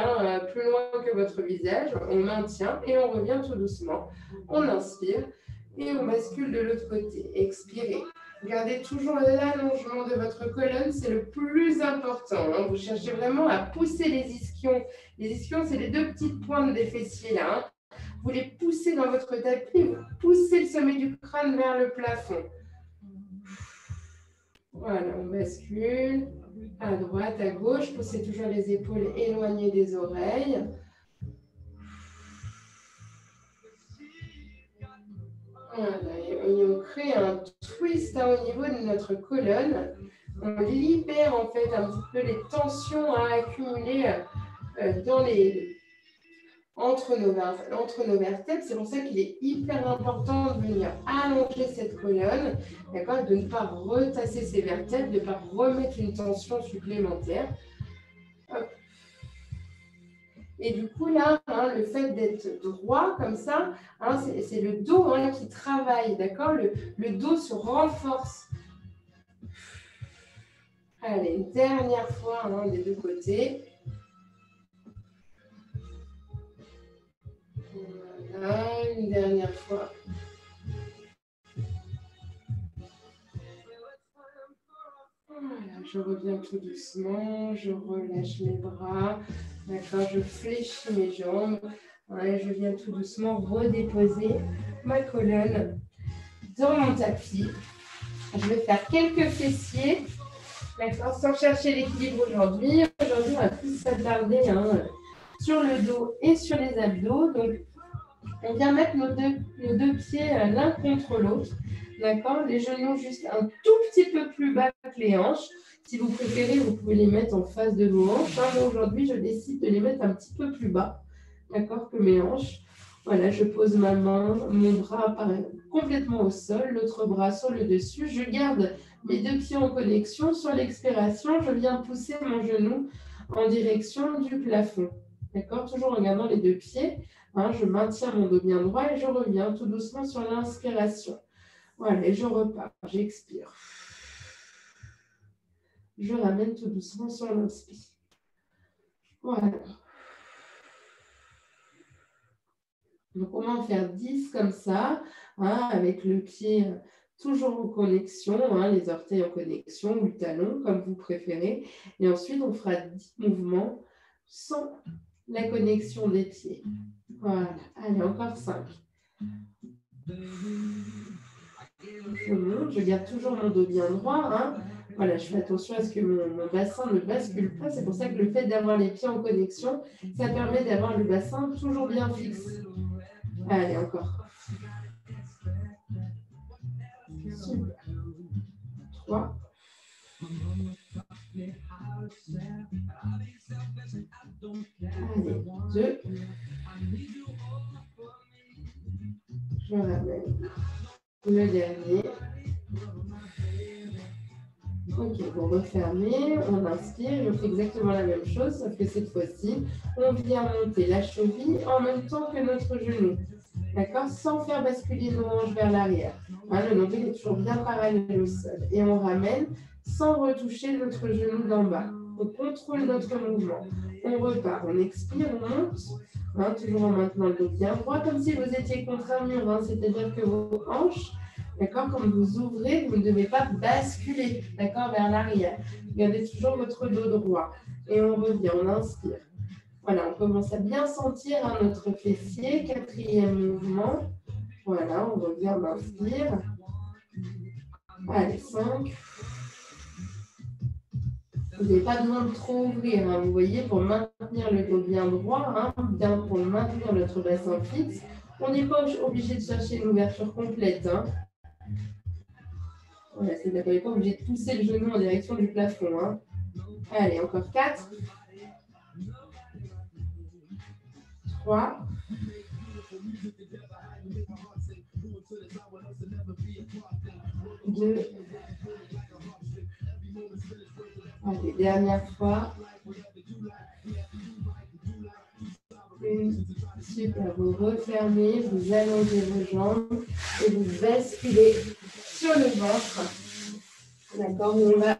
S1: plus loin que votre visage. On maintient et on revient tout doucement. On inspire et on bascule de l'autre côté. Expirez. Gardez toujours l'allongement de votre colonne, c'est le plus important. Vous cherchez vraiment à pousser les ischions. Les ischions, c'est les 2 petites pointes des fessiers là. Vous les poussez dans votre tapis, vous poussez le sommet du crâne vers le plafond. Voilà, on bascule à droite, à gauche. Poussez toujours les épaules éloignées des oreilles. Voilà, et on crée un twist au niveau de notre colonne. On libère en fait un petit peu les tensions accumulées entre nos vertèbres. C'est pour ça qu'il est hyper important de venir allonger cette colonne, d'accord, de ne pas retasser ces vertèbres, de ne pas remettre une tension supplémentaire. Hop. Et du coup, là, le fait d'être droit comme ça, c'est le dos qui travaille, d'accord, le dos se renforce. Allez, une dernière fois des 2 côtés. Voilà, une dernière fois. Voilà, je reviens tout doucement, je relâche mes bras, d'accord, je fléchis mes jambes. Voilà, je viens tout doucement redéposer ma colonne dans mon tapis. Je vais faire quelques fessiers, d'accord, sans chercher l'équilibre aujourd'hui. Aujourd'hui, on va plus s'attarder sur le dos et sur les abdos. Donc, on vient mettre nos deux pieds l'un contre l'autre. D'accord, les genoux juste un tout petit peu plus bas que les hanches. Si vous préférez, vous pouvez les mettre en face de vos hanches. Mais aujourd'hui, je décide de les mettre un petit peu plus bas, d'accord, que mes hanches. Voilà, je pose ma main, mon bras apparaît complètement au sol, l'autre bras sur le dessus. Je garde mes 2 pieds en connexion. Sur l'expiration, je viens pousser mon genou en direction du plafond. D'accord, toujours en gardant les 2 pieds. Je maintiens mon dos bien droit et je reviens tout doucement sur l'inspiration. Voilà, et je repars, j'expire. Je ramène tout doucement sur l'inspire. Voilà. Donc, on va en faire 10 comme ça, avec le pied
S2: toujours en connexion, hein, les orteils en connexion ou le talon, comme vous préférez. Et ensuite, on fera 10 mouvements sans la connexion des pieds. Voilà. Allez, encore 5. Je monte, je garde toujours mon dos bien droit. Hein. Voilà, je fais attention à ce que mon bassin ne bascule pas. C'est pour ça que le fait d'avoir les pieds en connexion, ça permet d'avoir le bassin toujours bien fixe. Allez, encore. Super. 3. Allez, 2. Je ramène le dernier. Ok, vous refermez, on inspire, et on fait exactement la même chose, sauf que cette fois-ci, on vient monter la cheville en même temps que notre genou. D'accord? Sans faire basculer nos hanches vers l'arrière. Hein, le nombril est toujours bien parallèle au sol. Et on ramène sans retoucher notre genou d'en bas. On contrôle notre mouvement. On repart, on expire, on monte. Hein, toujours en maintenant le dos bien droit, comme si vous étiez contre un mur. Hein, c'est-à-dire que vos hanches, d'accord, quand vous ouvrez, vous ne devez pas basculer, d'accord, vers l'arrière. Gardez toujours votre dos droit. Et on revient, on inspire. Voilà, on commence à bien sentir hein, notre fessier. 4e mouvement. Voilà, on revient, on inspire. Allez, 5. Vous n'avez pas besoin de trop ouvrir, hein, vous voyez, pour maintenir le dos bien droit, hein, bien pour maintenir notre bassin fixe. On n'est pas obligé de chercher une ouverture complète. Hein. Voilà, c'est-à-dire qu'on n'est pas obligé de pousser le genou en direction du plafond. Hein. Allez, encore 4. 3. 2. Allez, dernière fois. 1. Super, vous refermez, vous allongez vos jambes et vous basculez sur le ventre. D'accord, on va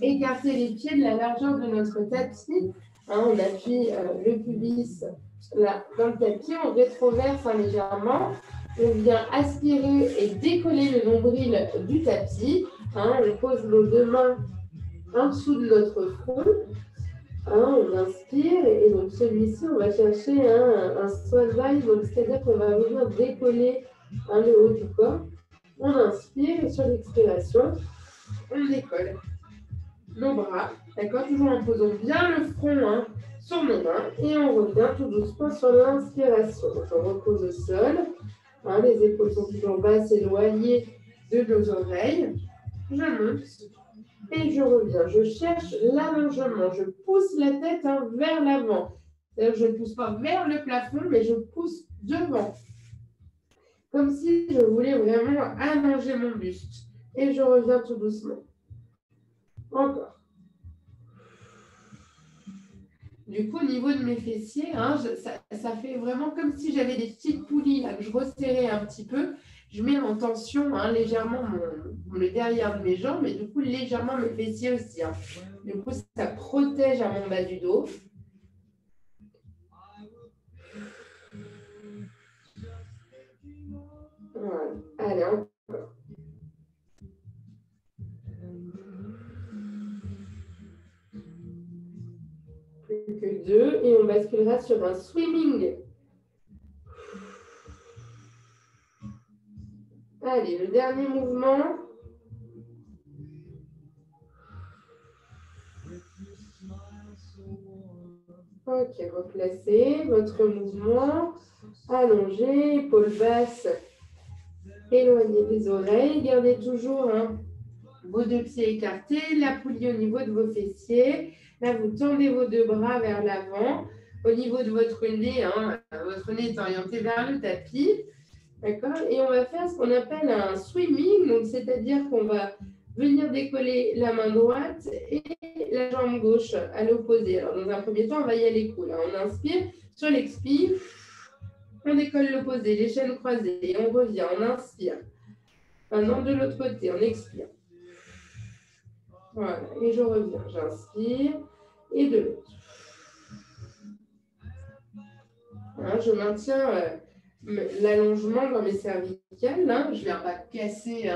S2: écarter les pieds de la largeur de notre tapis. Hein, on appuie le pubis là, dans le tapis, on rétroverse légèrement. On vient aspirer et décoller le nombril du tapis. Hein, on pose nos 2 mains en dessous de notre front. Hein, on inspire et donc celui-ci, on va chercher un swanbite, donc c'est-à-dire qu'on va venir décoller le haut du corps. On inspire et sur l'expiration, on décolle nos bras, d'accord, toujours en posant bien le front sur nos mains et on revient tout doucement sur l'inspiration. Donc on repose au sol, les épaules sont toujours basses, éloignées de nos oreilles. Je monte. Et je reviens, je cherche l'allongement, je pousse la tête vers l'avant. C'est-à-dire que je ne pousse pas vers le plafond, mais je pousse devant. Comme si je voulais vraiment allonger mon buste. Et je reviens tout doucement. Encore. Du coup, au niveau de mes fessiers, ça fait vraiment comme si j'avais des petites poulies là, que je resserrais un petit peu. Je mets en tension légèrement le derrière de mes jambes et du coup légèrement mes fessiers aussi. Hein. Du coup, ça protège à mon bas du dos. Voilà. Allez, encore. Plus que 2 et on basculera sur un swimming. Allez, le dernier mouvement. Ok, replacez votre mouvement. Allongez, épaules basses. Éloignez les oreilles. Gardez toujours vos 2 pieds écartés, la poulie au niveau de vos fessiers. Là, vous tendez vos 2 bras vers l'avant. Au niveau de votre nez est orienté vers le tapis. D'accord? Et on va faire ce qu'on appelle un swimming, donc c'est-à-dire qu'on va venir décoller la main droite et la jambe gauche à l'opposé. Alors, dans un premier temps, on va y aller cool. On inspire, sur l'expire, on décolle l'opposé, les chaînes croisées, et on revient, on inspire. Maintenant, de l'autre côté, on expire. Voilà, et je reviens, j'inspire, et de l'autre. Je maintiens l'allongement dans mes cervicales. Hein. Je ne viens pas casser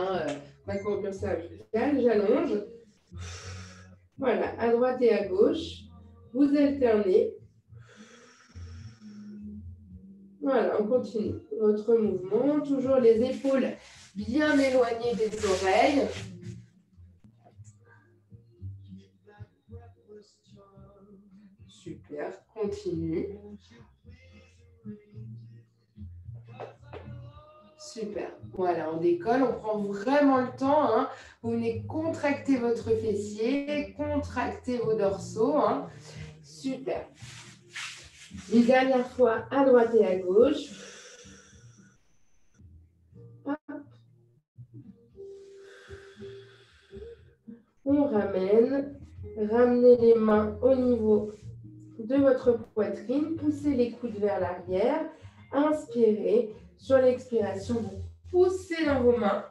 S2: ma courbure cervicale. J'allonge. Voilà, à droite et à gauche. Vous alternez. Voilà, on continue votre mouvement. Toujours les épaules bien éloignées des oreilles. Super, continue. Super. Voilà, on décolle, on prend vraiment le temps. Hein. Vous venez contracter votre fessier, contracter vos dorsaux. Hein. Super. Une dernière fois, à droite et à gauche. Hop. On ramène. Ramenez les mains au niveau de votre poitrine. Poussez les coudes vers l'arrière. Inspirez. Sur l'expiration, vous poussez dans vos mains.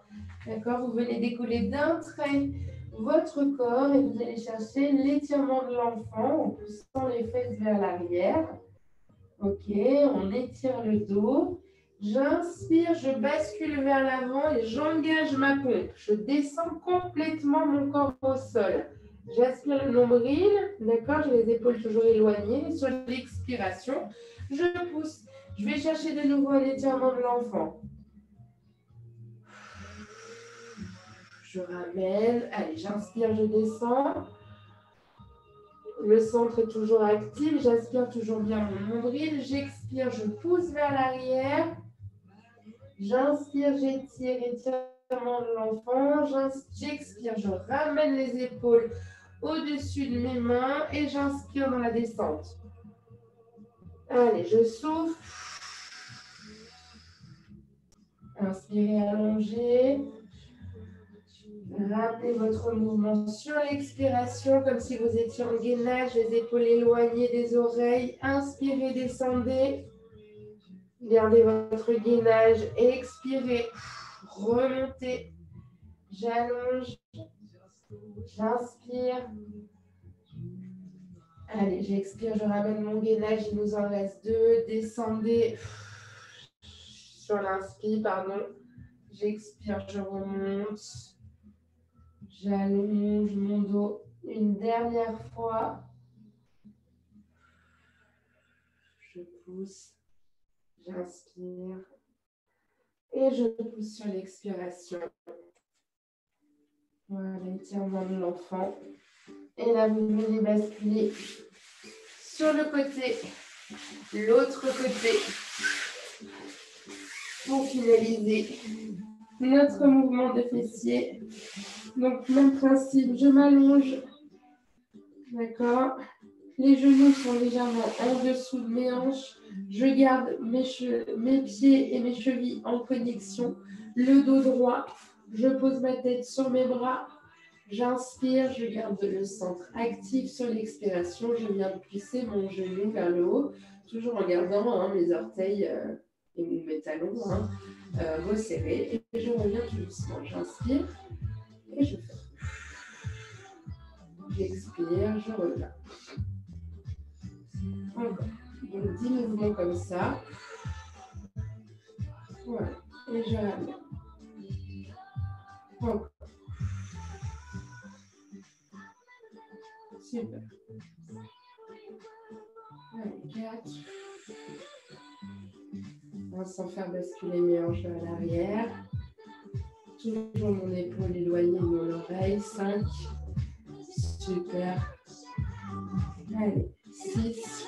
S2: D'accord? Vous venez décoller d'un trait votre corps et vous allez chercher l'étirement de l'enfant en poussant les fesses vers l'arrière. Ok, on étire le dos. J'inspire, je bascule vers l'avant et j'engage ma pompe. Je descends complètement mon corps au sol. J'aspire le nombril, d'accord? J'ai les épaules toujours éloignées. Sur l'expiration, je pousse. Je vais chercher de nouveau un étirement de l'enfant. Je ramène. Allez, j'inspire, je descends. Le centre est toujours actif. J'aspire toujours bien mon nombril. J'expire, je pousse vers l'arrière. J'inspire, j'étire, étirement de l'enfant. J'expire, je ramène les épaules au-dessus de mes mains et j'inspire dans la descente. Allez, je souffle. Inspirez, allongez. Ramenez votre mouvement sur l'expiration, comme si vous étiez en gainage, les épaules éloignées des oreilles. Inspirez, descendez. Gardez votre gainage. Expirez. Remontez. J'allonge. J'inspire. Allez, j'expire, je ramène mon gainage. Il nous en reste 2. Descendez. Sur l'inspire, pardon. J'expire, je remonte. J'allonge mon dos une dernière fois. Je pousse. J'inspire. Et je pousse sur l'expiration. Voilà, étirement de l'enfant. Et là, vous venez basculer sur le côté, l'autre côté, pour finaliser notre mouvement de fessier. Donc, même principe, je m'allonge. D'accord. Les genoux sont légèrement en dessous de mes hanches. Je garde mes pieds et mes chevilles en connexion. Le dos droit. Je pose ma tête sur mes bras. J'inspire, je garde le centre actif sur l'expiration. Je viens de pousser mon genou vers le haut, toujours en gardant mes orteils et mes talons resserrés. Et je reviens tout doucement. J'inspire et je fais. J'expire, je reviens. Encore. Donc 10 mouvements comme ça. Voilà. Et je ramène. Encore. Super. Allez, 4. Sans faire basculer mes hanches vers l'arrière. Toujours mon épaule éloignée de mon oreille. 5. Super. Allez, 6.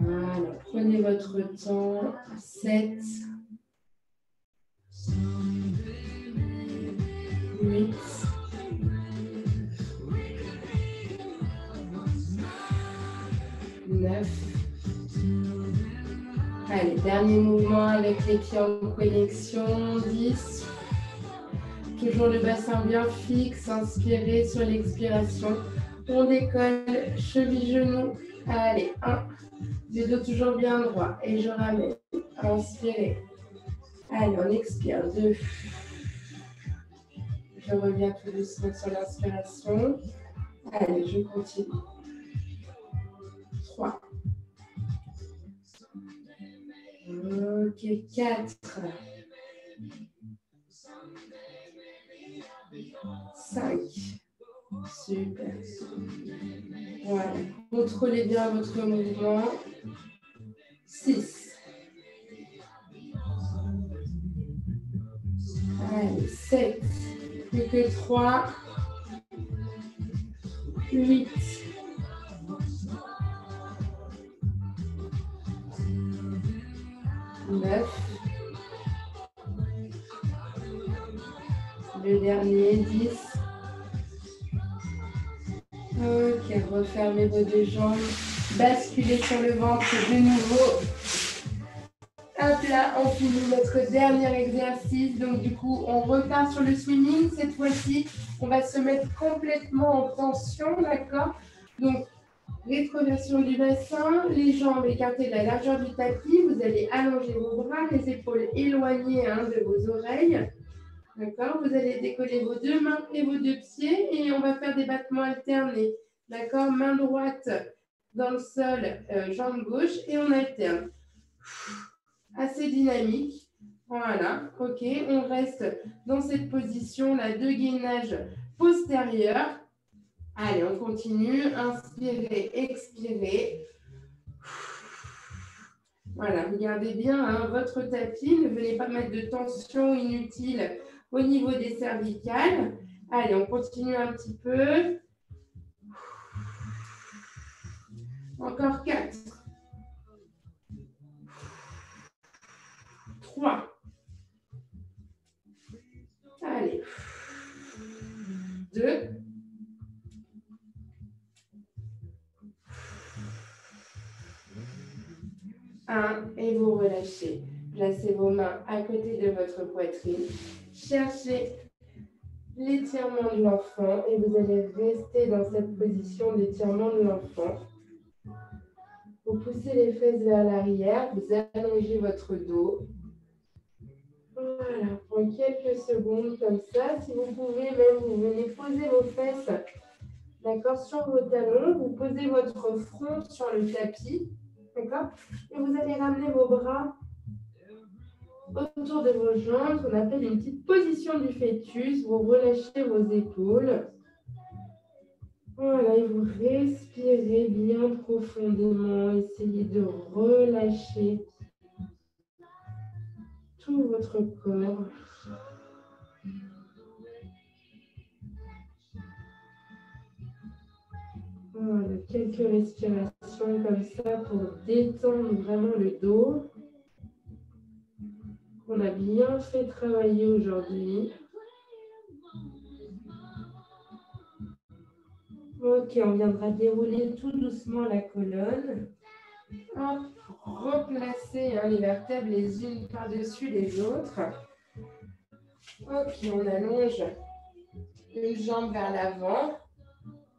S2: Voilà, prenez votre temps. 7. 8. 9. Allez, dernier mouvement avec les pieds en connexion. 10. Toujours le bassin bien fixe. Inspirez sur l'expiration. On décolle, cheville, genou. Allez, 1. Du dos toujours bien droit. Et je ramène. Inspirez. Allez, on expire. 2. Je reviens tout doucement sur l'inspiration. Allez, je continue. Ok, 4. 5. Super. Voilà. Contrôlez bien votre mouvement. 6. Allez, 7. Plus que 3. 8. 9. Le dernier, 10. Ok, refermez vos deux jambes. Basculez sur le ventre de nouveau. Hop là, on finit notre dernier exercice. Donc du coup, on repart sur le swimming. Cette fois-ci, on va se mettre complètement en tension, d'accord? Donc, rétroversion du bassin, les jambes écartées de la largeur du tapis. Vous allez allonger vos bras, les épaules éloignées de vos oreilles. D'accord? Vous allez décoller vos deux mains et vos deux pieds et on va faire des battements alternés. D'accord? Main droite dans le sol, jambe gauche et on alterne. Assez dynamique. Voilà. OK. On reste dans cette position là de gainage postérieur. Allez, on continue. Inspirez, expirez. Voilà, regardez bien votre tapis. Ne venez pas mettre de tension inutile au niveau des cervicales. Allez, on continue un petit peu. Encore 4. 3. Allez. 2. 1. Et vous relâchez. Placez vos mains à côté de votre poitrine. Cherchez l'étirement de l'enfant et vous allez rester dans cette position d'étirement de l'enfant. Vous poussez les fesses vers l'arrière, vous allongez votre dos. Voilà, pour quelques secondes comme ça. Si vous pouvez même, vous venez poser vos fesses, d'accord, sur vos talons. Vous posez votre front sur le tapis, d'accord, et vous allez ramener vos bras autour de vos jambes, qu'on appelle une petite position du fœtus. Vous relâchez vos épaules. Voilà, et vous respirez bien profondément. Essayez de relâcher tout votre corps. Voilà, quelques respirations comme ça pour détendre vraiment le dos. On a bien fait travailler aujourd'hui. Ok, on viendra dérouler tout doucement la colonne. Hop, replacer les vertèbres les unes par-dessus les autres. Ok, on allonge une jambe vers l'avant.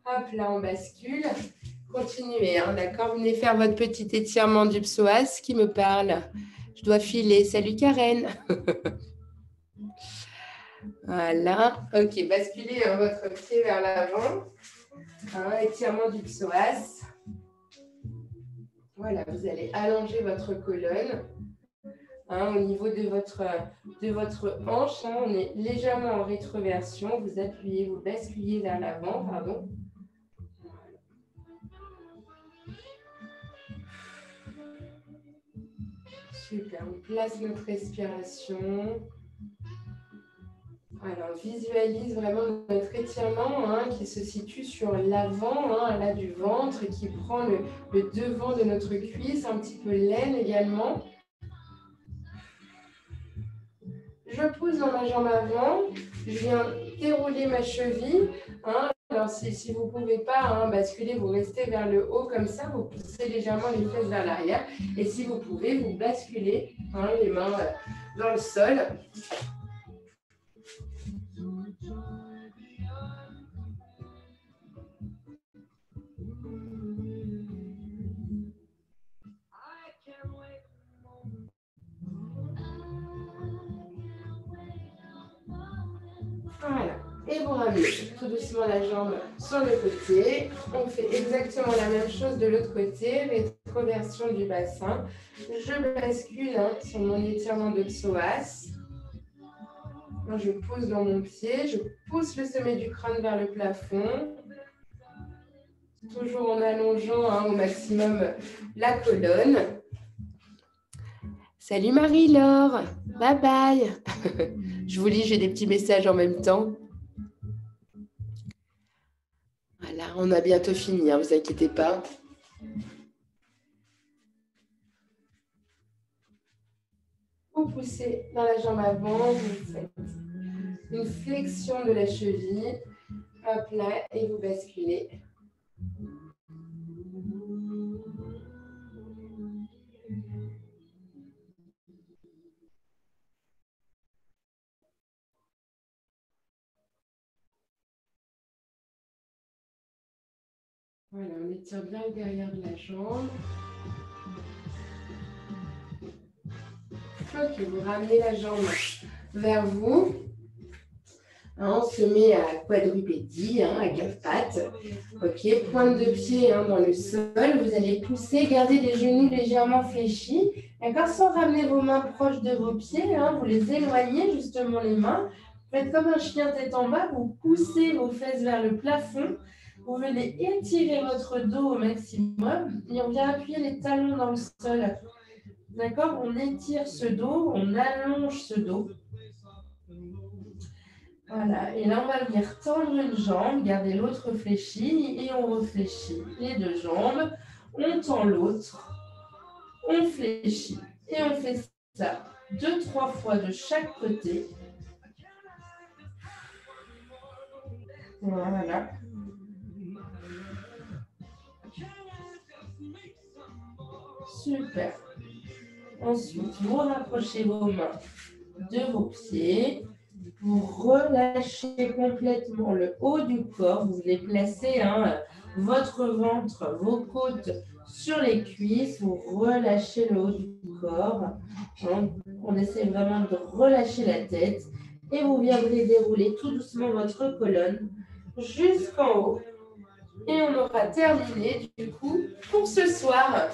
S2: Hop, là, on bascule. Continuez, d'accord? Venez faire votre petit étirement du psoas qui me parle. Je dois filer. Salut Karen. Voilà. Ok, basculez votre pied vers l'avant. Étirement du psoas. Voilà, vous allez allonger votre colonne. Au niveau de votre hanche, on est légèrement en rétroversion. Vous appuyez, vous basculez vers l'avant, pardon. Super, on place notre respiration. Alors, on visualise vraiment notre étirement qui se situe sur l'avant là, du ventre et qui prend le devant de notre cuisse, un petit peu l'aine également. Je pousse dans ma jambe avant, je viens dérouler ma cheville. Alors, si vous ne pouvez pas basculer, vous restez vers le haut comme ça, vous poussez légèrement les fesses vers l'arrière. Et si vous pouvez, vous basculez les mains dans le sol. Voilà. Et vous ramenez tout doucement la jambe sur le côté. On fait exactement la même chose de l'autre côté. rétroversion du bassin. Je bascule sur mon étirement de psoas. Je pose dans mon pied, je pousse le sommet du crâne vers le plafond. Toujours en allongeant au maximum la colonne. Salut Marie-Laure, bye bye. Je vous lis, j'ai des petits messages en même temps. Voilà, on a bientôt fini, ne vous inquiétez pas. Vous poussez dans la jambe avant, vous faites une flexion de la cheville, hop là, et vous basculez. Voilà, on étire bien le derrière de la jambe. Ok, vous ramenez la jambe vers vous. On se met à quadrupédie, à quatre pattes. Ok, pointe de pied dans le sol. Vous allez pousser, garder les genoux légèrement fléchis. D'accord, sans ramener vos mains proches de vos pieds. Vous les éloignez justement les mains. Vous faites comme un chien tête en bas. Vous poussez vos fesses vers le plafond. Vous venez étirer votre dos au maximum. Et on vient appuyer les talons dans le sol. D'accord, on étire ce dos, on allonge ce dos. Voilà, et là, on va venir tendre une jambe, garder l'autre fléchie et on réfléchit les deux jambes. On tend l'autre, on fléchit et on fait ça 2-3 fois de chaque côté. Voilà. Super. Ensuite, vous rapprochez vos mains de vos pieds. Vous relâchez complètement le haut du corps. Vous allez placer votre ventre, vos côtes sur les cuisses. Vous relâchez le haut du corps. On essaie vraiment de relâcher la tête. Et vous viendrez dérouler tout doucement votre colonne jusqu'en haut. Et on aura terminé du coup pour ce soir.